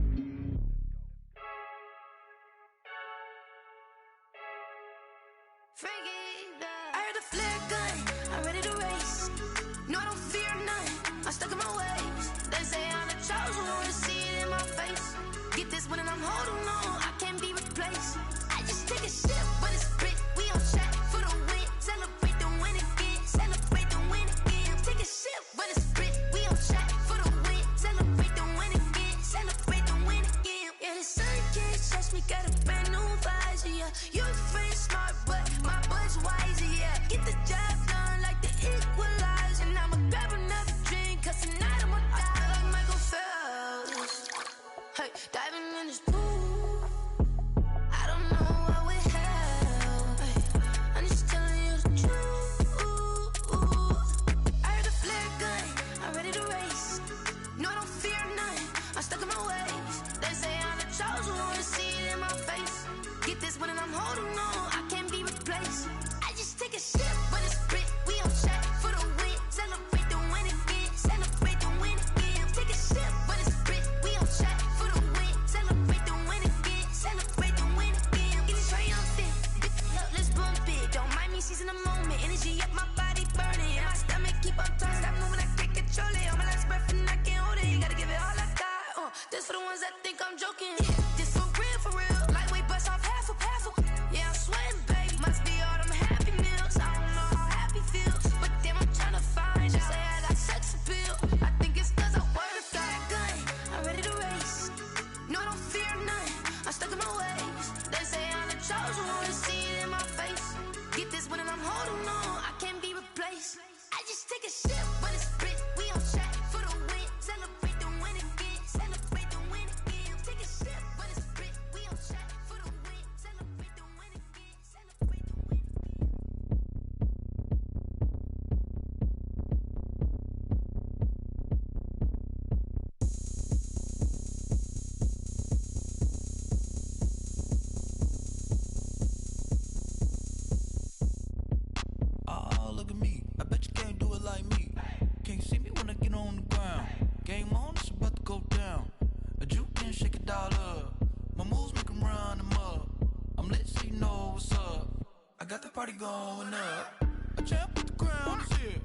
I heard the flare gun, I'm ready to race. No, I don't fear none, I'm stuck in my ways. They say I'm the chosen one, see it in my face. Get this one and I'm holding on, I can't be replaced. I just take a sip, but it's split, we on track for the win. Celebrate the win again, celebrate the win again. Take a sip, but it's split, we on track for the win. Celebrate the win again, celebrate the win again. Yeah, the sun can't touch me, got a brand new visor, yeah. Your friend smart, but my bud's wiser, yeah. Get the job done like the equalizer. And I'ma grab another drink, cause tonight I'ma die like Michael Phelps. Hey, diving in this pool, I don't know what would help. Hey, I'm just telling you the truth. I heard the flare gun, I'm ready to race. No, I don't fear none, I'm stuck in my ways. They say I'm the chosen one, see it in my face. Get this one and I'm holding on, I can't be replaced. I just take a sip, but it's split, we on track for the win. Celebrate the win again, celebrate the win again. Take a sip, but it's split, we on track for the win. Celebrate the win again, celebrate the win again. Get it triumphant, look, let's bump it. Don't mind me seizing the moment, energy up my body burning. And my stomach keep on turning, stop moving, I can't control it. On my last breath and I can't hold it, you gotta give it all I got. This for the ones that think I'm joking. This for real, lightweight bust off half a. Yeah, I'm sweating, babe, must be all them happy meals. I don't know how happy feels, but damn, I'm tryna find out. Say I got sex appeal, I think it's cause I work. Got a gun, I'm ready to race. No, I don't fear none, I'm stuck in my ways. They say I'm the chosen one, see it in my face. Get this one and I'm holding on, I can't be replaced. I just take a sip, but it's split, we on track for the win. Celebrate the win again, celebrate the win again. Take a sip, but it's split, we on track for the win. Celebrate the win again, celebrate the win again. Oh, look at me. I bet you can't do it like me. Can't see me when I get on the ground. Game on, it's about to go down. A juke and shake it all up. My moves make them run them up. I'm lit so you know what's up. I got the party going up. A champ with the crown is here.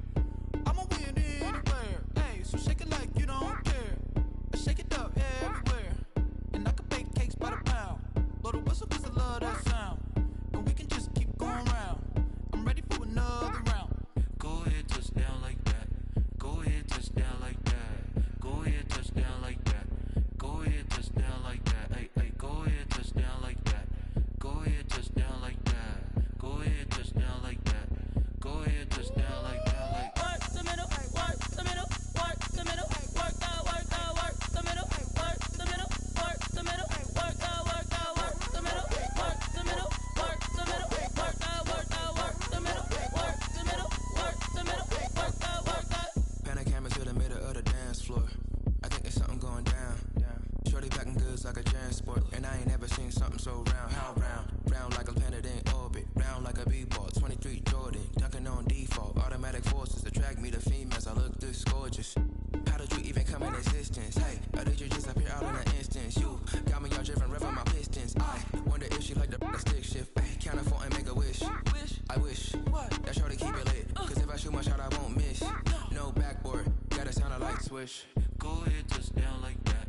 wish. Go ahead, touchdown like that.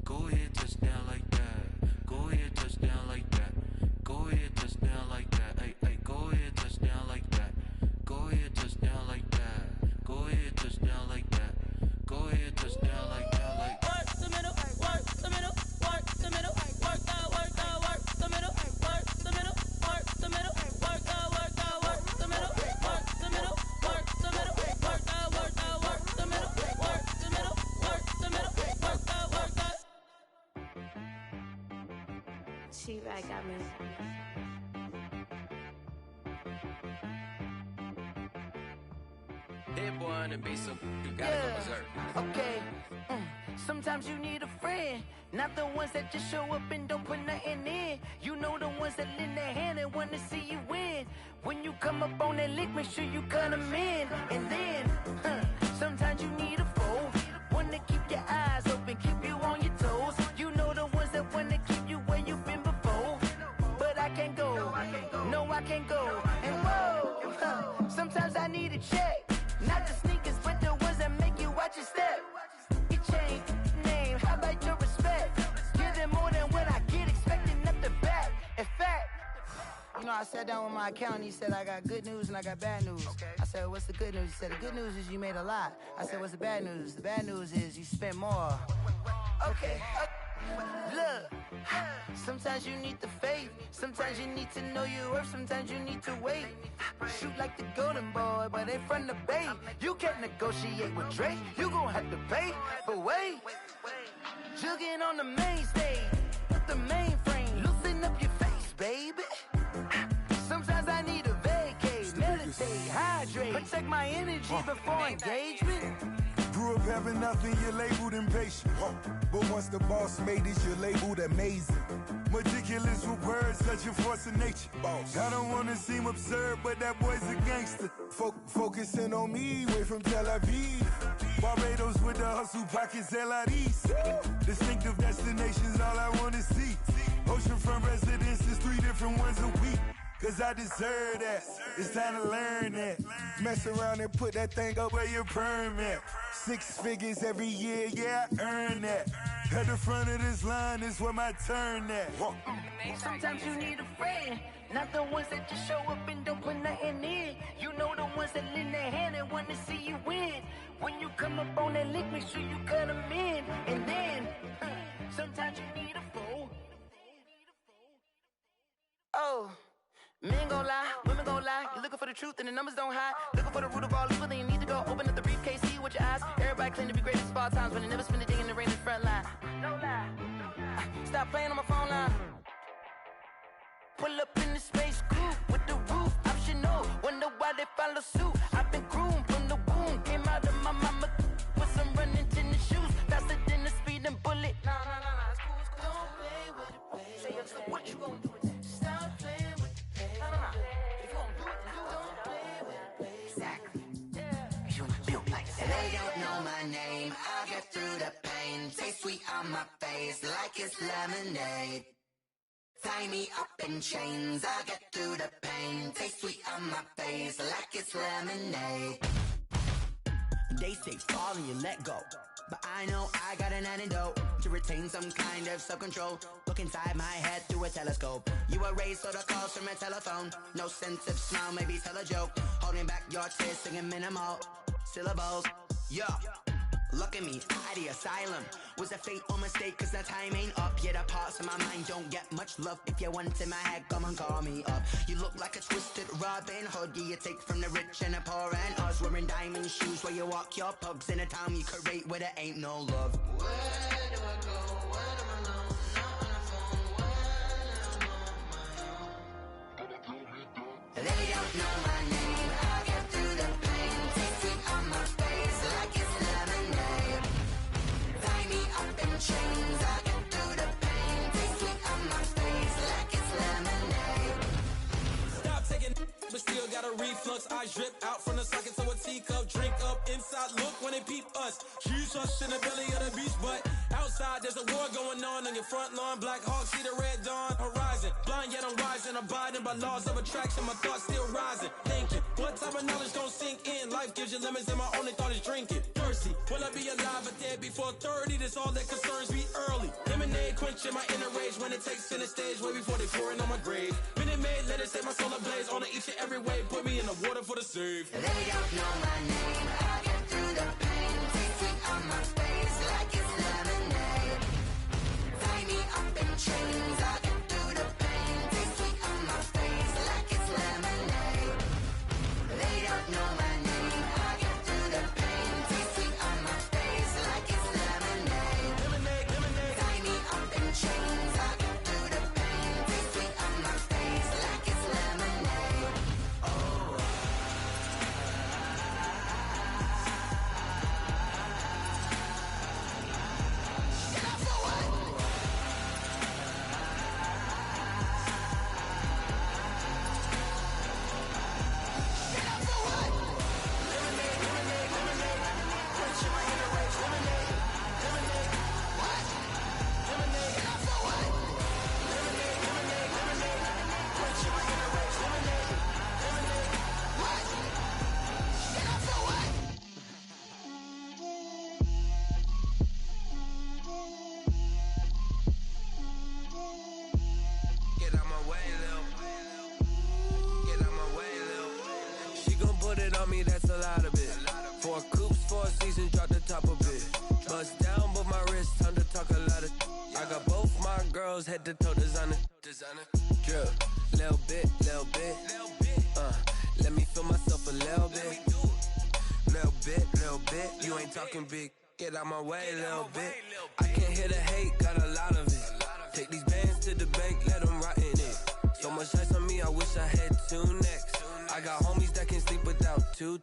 Go ahead, touchdown like that. Go ahead, touchdown like that. Go ahead, touchdown like that. Hey, hey, go ahead, touchdown like that. Go ahead, touchdown like that. Go ahead, touchdown like that. Go ahead, touchdown like that. Like work the middle, work the middle, work the middle, work the middle, work the middle, work the middle, work the middle, work the middle, work the middle, work the middle, work the middle, work the middle, work the. She-Rag got me. Hit one and be so you gotta go berserk. Okay. Sometimes you need a friend, not the ones that just show up and don't put nothing in. You know the ones that lend their hand and want to see you win. When you come up on that lick, make sure you cut them in. And then, sometimes you need a foe, one to keep your eyes open, keep you on your toes. You know the ones that want to keep you where you've been before. But I can't go, no I can't go. And whoa, sometimes I need a check, not the sneakers, but the ones that make you watch your step. You change name, how about your respect? Give them more than what I get, expecting up the back. In fact, you know, I sat down with my accountant, he said I got good news and I got bad news. I said, what's the good news? He said, the good news is you made a lot. I said, what's the bad news? The bad news is you spent more. Okay. Look, sometimes you need the faith, sometimes you need to know your worth, sometimes you need to wait. Shoot like the golden boy, but in front of Bay. You can't negotiate with Drake, you gon' have to pay. But wait, jugging on the main stage, with the mainframe, loosen up your face, baby. Sometimes I need a vacate, meditate, hydrate, protect my energy before engagement. Grew up having nothing, you're labeled impatient. But once the boss made it, you're labeled amazing. Meticulous with words, such a force of nature. I don't wanna seem absurd, but that boy's a gangster. Focusing on me, way from Tel Aviv. Barbados with the hustle pockets, LIDs. Distinctive destinations, all I wanna see. Oceanfront residences, 3 different ones a week. Cause I deserve that, it's time to learn that. Mess around and put that thing up where your perm at. 6 figures every year, yeah, I earn that. At the front of this line is where my turn at. Sometimes you need a friend, not the ones that just show up and don't put nothing in. You know the ones that lend their hand and want to see you win. When you come up on that lick, make sure you cut them in. And then, sometimes you need a foe. Oh. Men gon' lie, women gon' lie. You're looking for the truth and the numbers don't hide. Looking for the root of all evil, then you need to go open up the briefcase, see with your eyes. Everybody claim to be greatest of all times, but they never spend a day in the rain in the front line. No lie. Stop playing on my phone line. Pull up in the space coupe with the roof optional. Wonder why they follow suit. I've been groomed from the womb. Came out of my mama with some running tennis shoes. Faster than the speeding bullet. Nah, it's cool, it's cool. Don't play with it, baby. Say so what you gon' do with that? Stop playing with it, baby. If you gon' do it, then don't play with it, baby. Exactly. You built like that. They don't know my name. I'll get through the pain. Taste sweet on my face like it's lemonade. Tie me up in chains, I'll get through the pain. Taste sweet on my face like it's lemonade. They say fall and you let go, but I know I got an antidote to retain some kind of self-control. Look inside my head through a telescope. You erase all the calls from a telephone. No sense of smile, maybe tell a joke. Holding back your tears, singing minimal syllables. Yeah. Look at me, at the asylum. Was a fate or mistake, cause the time ain't up. Yet the parts of my mind don't get much love. If you want in my head, come and call me up. You look like a twisted Robin Hood. Yeah, you take from the rich and the poor and us. Wearing diamond shoes where you walk your pugs. In a town you create where there ain't no love. Where do I go? When am I alone? Not on the phone. When I'm on my own. They don't know my name. I'll get through the pain. Taste sweet on my face like it's lemonade. Tie me up in chains. I'll get through the pain. Taste sweet on my face like it's lemonade. Stop taking, but still got a reflux. I drip out from the socket to a teacup. Drink up inside. Look when they peep us. Huge us in the belly of the beach, but Outside, there's a war going on your front lawn. Black Hawk, see the red dawn horizon. Blind yet I'm rising, abiding by laws of attraction. My thoughts still rising. Thinking, what type of knowledge gon' sink in? Life gives you lemons and my only thought is drinking. Thirsty, will I be alive or dead before 30? That's all that concerns me early. Lemonade quenching my inner rage when it takes center stage way before they pour it on my grave. Minute Maid, let it set my soul ablaze on each and every way. Put me in the water for the save. They don't know my name. I get through the pain. Taste sweet on my face like it's lemonade. Tie me up in chains. I get through the pain. Taste sweet on my face like it's lemonade. They don't know my name. I get through the pain. Taste sweet on my face like it's lemonade. Lemonade, lemonade. Tie me up in chains. I get through the pain. Taste sweet on my face like it's lemonade. Oh. Get out my way, Lil. Get out my way, Lil. She gon' put it on me, that's a lot of it. 4 coops, 4 seasons, drop the top of it. Bust down, but my wrist, time to talk a lot of. I got both my girls, head to toe designer. Drip, little bit, little bit. Let me feel myself a little bit. Little bit. You ain't talking big. Get out my way, little bit. I can't hear the hate, got a lot of it. Take these bands to the bank, let them rot in it. So much ice on me, I wish I had 2 necks. I got homies that can sleep without 2.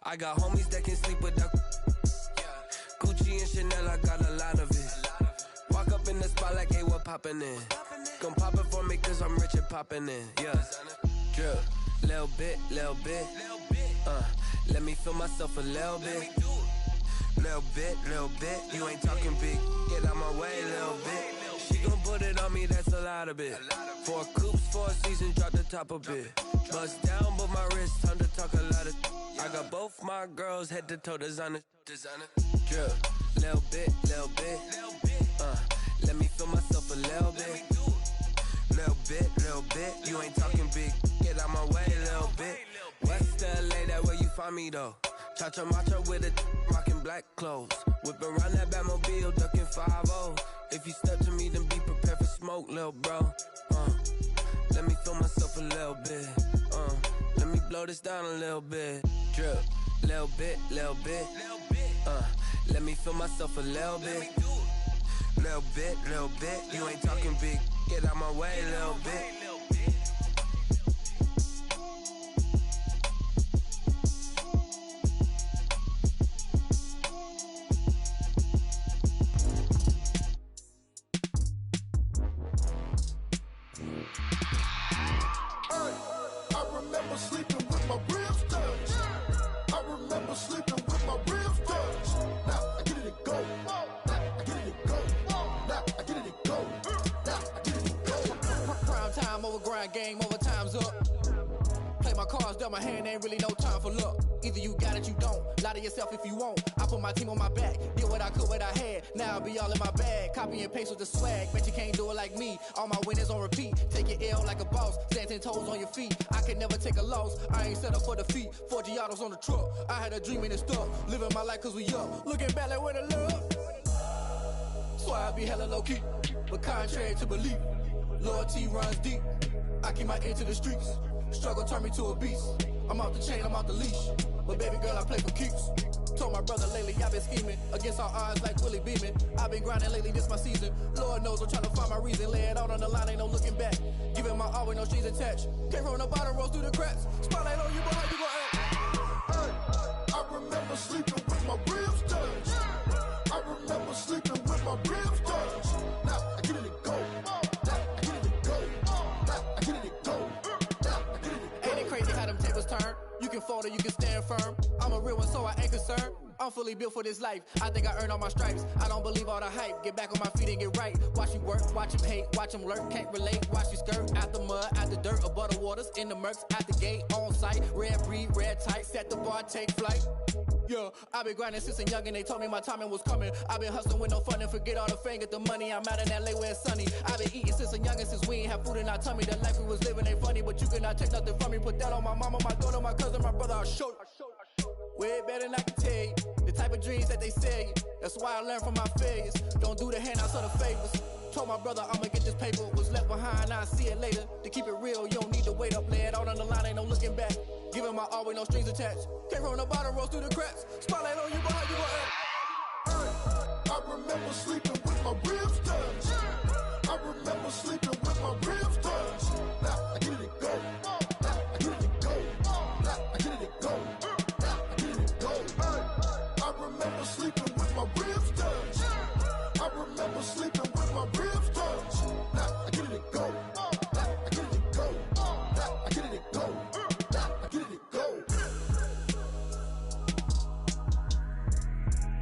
I got homies that can sleep without Gucci and Chanel, I got a lot of it. Walk up in the spot like, hey, what poppin' in? Gon' pop it for me cause I'm rich and poppin' in, yeah. Drip, little bit. Let me feel myself a little bit. Little bit. You ain't talking big. Get out my way, little bit. She gon' put it on me, that's a lot of it. 4 coops, 4 seasons, drop the top of it. Bust down, but my wrist, time to talk a lot of. I got both my girls, head to toe designer. Drip, little bit. Let me feel myself a little bit. Little bit. You ain't talking big. Get out my way, little bit. West LA, that where you find me though. Cha-cha matcha with a rockin' black clothes. Whip around that Batmobile, ducking 5-0. If you step to me, then be prepared for smoke, lil' bro. Let me feel myself a little bit. Let me blow this down a little bit. Drip, little bit. Let me feel myself a little bit. Little bit. You ain't talking big. Get out my way, little bit. Sleeping with my ribs touched. I remember sleeping with my ribs touched. Now I get it to go. Now I get it to go. Now I get it to go. Now I get it to go. Prime time over grind game, over time's up. Play my cards, dealt my hand, ain't really no time for luck. Either you got it, you don't. Lie to yourself if you won't. I put my team on my back, did what I could, what I had. Now I'll be all in my bag. Copy and paste with the swag. Bet you can't do it like me. All my winners on repeat. Take your L like a boss. Stand 10 toes on your feet. I can never take a loss. I ain't set up for defeat. 4 Giottos on the truck. I had a dream and it stuck. Living my life cause we up. Looking back like where the love. So I be hella low key. But contrary to belief, loyalty runs deep. I keep my ear to the streets. Struggle turned me to a beast. I'm off the chain, I'm off the leash. But baby girl, I play for keeps. Told my brother lately, I've been scheming. Against all odds like Willie Beeman. I've been grinding lately, this my season. Lord knows I'm trying to find my reason. Lay it out on the line, ain't no looking back. Giving my all with no strings attached. Came from the bottom, rose through the cracks. Spotlight on you, boy, how you gon' act? I remember sleeping with my ribs touched. I remember sleeping with my ribs touched. Now I get it to go. Now I get it to go. Now I get it to go. Now I get it to go. Ain't it crazy how them tables turn? You can fold or you can stand firm. I'm a real one, so I ain't concerned. I'm fully built for this life. I think I earned all my stripes. I don't believe all the hype. Get back on my feet and get right. Watch you work, watch him hate, watch him lurk. Can't relate, watch you skirt. Out the mud, out the dirt, above the waters, in the murks, out the gate, on site. Red breed, red tight, set the bar, take flight. Yeah, I been grinding since a young and they told me my timing was coming. I been hustling with no fun and forget all the fame, get the money. I'm out in LA where it's sunny. I been eating since a young and since we ain't have food in our tummy. The life we was living ain't funny, but you cannot take nothing from me. Put that on my mama, my daughter, my cousin, my brother, I'll show you. Way better than I can tell you. The type of dreams that they sell you. That's why I learned from my failures. Don't do the handouts or the favors. Told my brother I'ma get this paper. Was left behind, I'll see it later. To keep it real, you don't need to wait up. Lay it out on the line, ain't no looking back. Giving my all with no strings attached. Came from the bottom, rose through the cracks. Spotlight on you, but how you gon' act? I remember sleeping with my ribs touched. I remember sleeping with my ribs touched. Now I get it go. Now I get it go. Now I get it go. Now I get it go. I remember sleeping with my ribs touched. I remember sleeping with my ribs touched. Now I get it go. Now I get it go. Now I get it go. Now I get it go.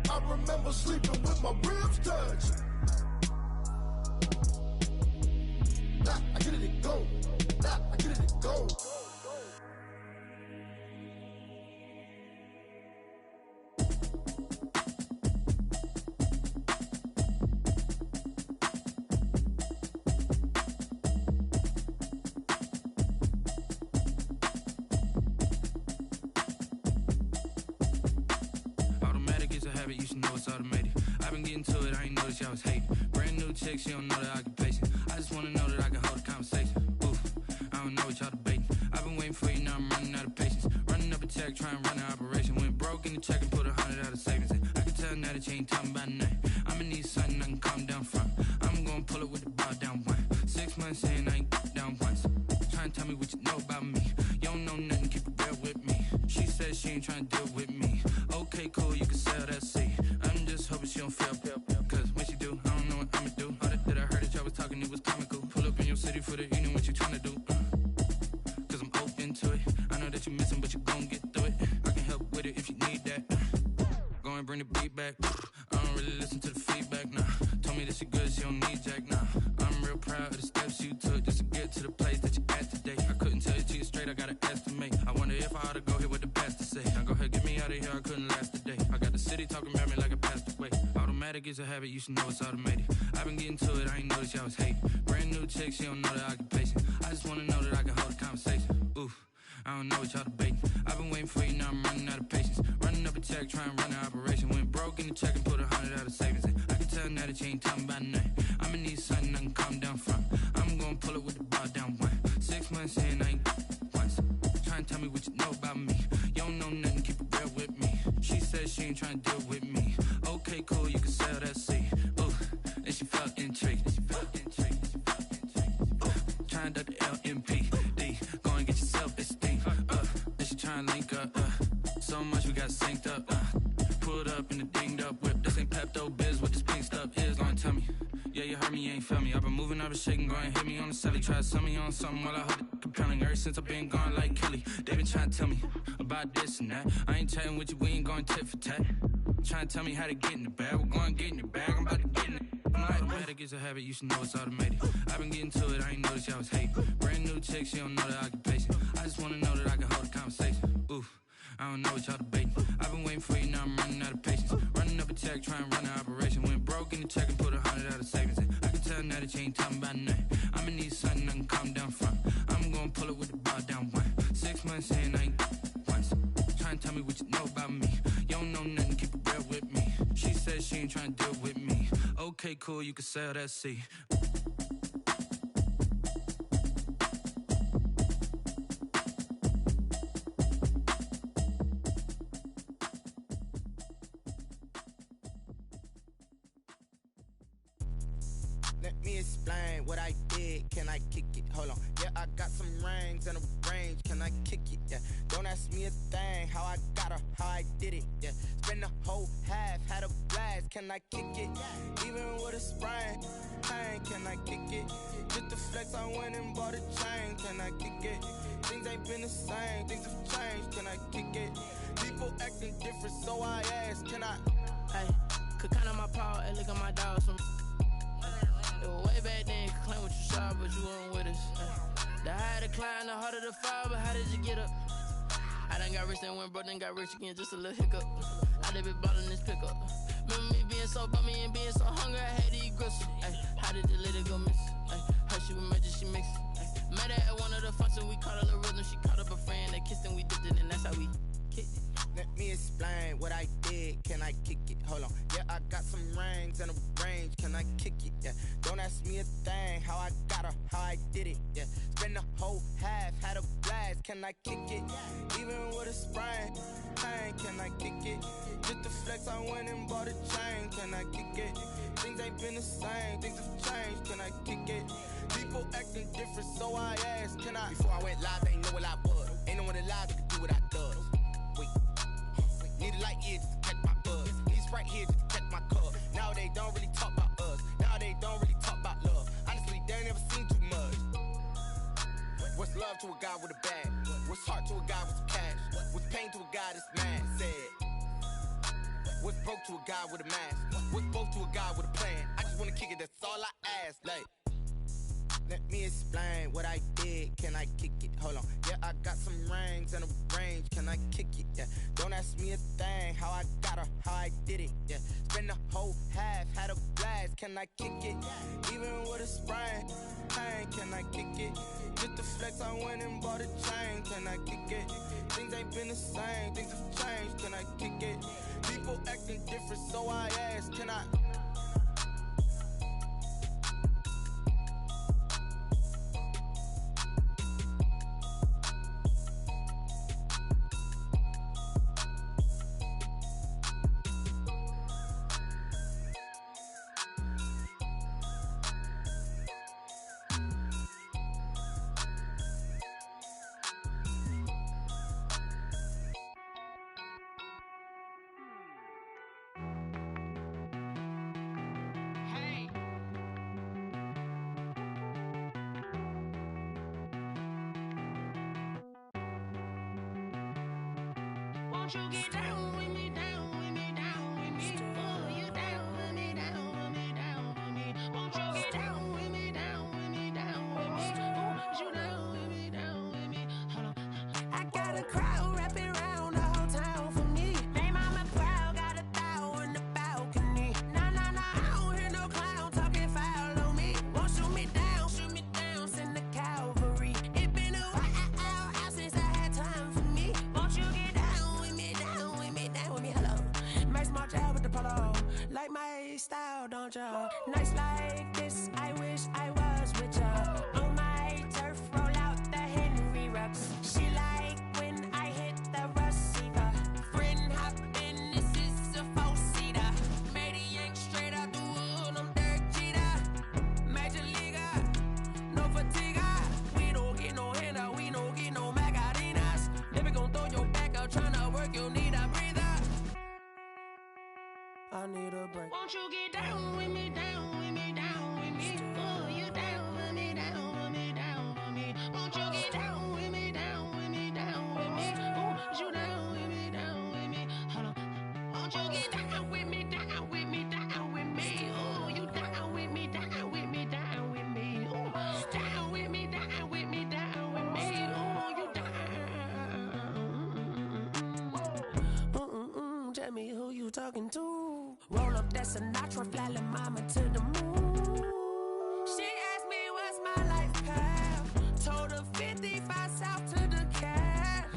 I remember sleeping with my ribs touched. Now I get it go. Now I get it go. You should know it's automated. I've been getting to it, I ain't noticed y'all was hating. Brand new chick, she don't know the occupation. I just wanna know that I can hold a conversation. Oof, I don't know what y'all debating. I've been waiting for you, now I'm running out of patience. Running up a check, trying to run an operation. Went broke in the check and put 100 out of savings in. I can tell now that you ain't talking about nothing. I'ma need something I can calm down from. I'm gonna pull it with the bar down one. 6 months in, I ain't down once. Trying to tell me what you know about me. You don't know nothing, keep it real with me. She said she ain't trying to deal with me. Okay, cool, you can sell that seat. I'm just hoping she don't fail. Cause when she do, I don't know what I'ma do. All that I heard that y'all was talking, it was comical. Pull up in your city for the evening, what you tryna do? Cause I'm open to it. I know that you missing, but you gon' get through it. I can help with it if you need that. Go and bring the beat back. I don't really listen to the feedback, nah. Told me that she good, she don't need jack, nah. I'm real proud of the steps you took just to get to the place that you at today. I couldn't tell you to you straight, I gotta estimate. I wonder if I ought to go here with the pastor say. Now go ahead, get me out of here, I couldn't last a day. I got the city talking about me like I passed away. Automatic is a habit, you should know it's automated. I've been getting to it, I ain't noticed y'all was hating. Brand new chick, she don't know the occupation. I just wanna know that I can hold a conversation. Oof, I don't know what y'all debating. I've been waiting for you, now I'm running out of patience. Running up a check, trying to run an operation. Went broke in the check and put 100 out of savings in. I can tell now that you ain't talking about nothing. I'ma need something I can calm down from. I'm gonna pull it with the bar down one. 6 months in, I ain't once. Trying to tell me what you know about me. You don't know nothing, keep it real with me. She said she ain't trying to deal with me. Okay, cool, you can sell that seat. Ooh, and she felt intrigued. Trying to the LMPD. Go and get your self-esteem. And she trying to link up. So much we got synced up. Pulled up in the dinged up whip. This ain't Pepto Biz, what this pink stuff is. Gonna tell me. Yeah, you heard me, you ain't felt me. I've been moving, I've been shaking, go and hit me on the celly. Try to sell me on something while I hold it compelling. Ever since I've been gone like Kelly, they been trying to tell me about this and that. I ain't chatting with you, we ain't going tit for tat. Trying to tell me how to get in the bag. We're going to get in your bag, I'm about to get in it. Automatic is a habit, you should know it's automated. I've been getting to it, I ain't noticed y'all was hating. Brand new chick, she don't know the occupation. I just wanna know that I can hold a conversation. Oof, I don't know what y'all debating. I've been waiting for you, now I'm running out of patience. Running up a check, trying to run an operation. Went broke in the check and put 100 out of savings in. I can tell now that you ain't talking about nothing. I'ma need something I can calm down from. I'm gonna pull it with the bar down one. 6 months in, I ain't once. Trying to tell me what you know about me. You don't know nothing, keep it real with me. She said she ain't trying to deal with me. Okay, cool, you can sell that seat. Let me explain what I did. Can I kick it? Hold on. Yeah, I got some rings and a range. Can I kick it? Yeah. Don't ask ask me a thing, how I got her, how I did it, yeah. Spend the whole half, had a blast, can I kick it? Even with a sprain, pain, can I kick it? Just the flex, I went and bought a chain, can I kick it? Things ain't been the same, things have changed, can I kick it? People acting different, so I ask, can I? Hey, could count on my paw and look at my dog. Some it was way back then, could claim what you saw, but you weren't with us. The higher the climb, the harder the fall, but how did you get up? I done got rich and went broke, then got rich again, just a little hiccup. I done been ballin' this pickup. Remember me being so bummy and being so hungry, I had to eat gristle. Ay, how did the lady go miss? Ay, her she was magic, she mixed. Met her at one of the functions, we caught a little rhythm. She caught up a friend, they kissed and we dipped it, and that's how we kicked it. Let me explain what I did, can I kick it? Hold on, yeah, I got some rings and a range, can I kick it? Yeah, don't ask me a thing, how I got her, how I did it? Yeah, spend the whole half, had a blast, can I kick it? Even with a sprain, pain, can I kick it? Just the flex, I went and bought a chain, can I kick it? Things ain't been the same, things have changed, can I kick it? People acting different, so I ask, can I? Before I went live, they ain't know what I was. Ain't no one alive that could do what I does. Wait, need a light here just to catch my buzz. Need Sprite here just to catch my cup. Now they don't really talk about us. Now they don't really talk about love. Honestly, they ain't never seen too much. What's love to a guy with a bag? What's heart to a guy with some cash? What's pain to a guy that's mad? Said. What's broke to a guy with a mask? What's both to a guy with a plan? I just wanna kick it, that's all I ask. Like, let me explain what I did, can I kick it? Hold on, yeah, I got some rings and a range, can I kick it? Yeah, don't ask me a thing, how I got her, how I did it? Yeah, spend the whole half, had a blast, can I kick it? Even with a sprain, pain, can I kick it? Just the flex, I went and bought a chain, can I kick it? Things ain't been the same, things have changed, can I kick it? People acting different, so I ask, can I? Won't you get down with me, down with me, down with me? Oh, you down with me, down with me, down with me. Won't you get down with me, down with me, down with me? Oh, you down with me, down with me? Hold on. I got a crowd wrapping around the whole town for me. They mama proud, got a thou in the balcony. Nah, nah, nah, I don't hear no clown talking foul on me. Won't shoot me down, send the cavalry. It been a while since I had time for me. Won't you get down with me, down with me, down with me? Hello, Max March out with the polo. Like my style, don't ya? Nights like this, I wish I was with ya. On my turf, roll out the Henry Rux. She like when I hit the receiver. Friend hop in, this is a four-seater. Made a yank straight out the wood, I'm Derek Jeter. Major leaguer, no fatigue. We don't get no handout, we don't get no Macarinas. Never gon' throw your back out, tryna work, you need a breather. I need a break. Won't you get down with me, down with me, down with me? Oh, you down with me, down with me, down with me? Won't you get down with me, down with me, down with me? Oh, you down with me, down with me? Hold on. Won't you get down with me, down with me, down with me? Oh, you down with me, down with me, down with me? Oh, down with me, down with me, down with me? Oh, you down. Tell me who you talking to. Roll up that Sinatra, fly la mama to the moon. She asked me what's my life path. Told her 55 south to the cat.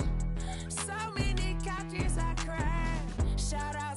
So many couches I cried. Shout out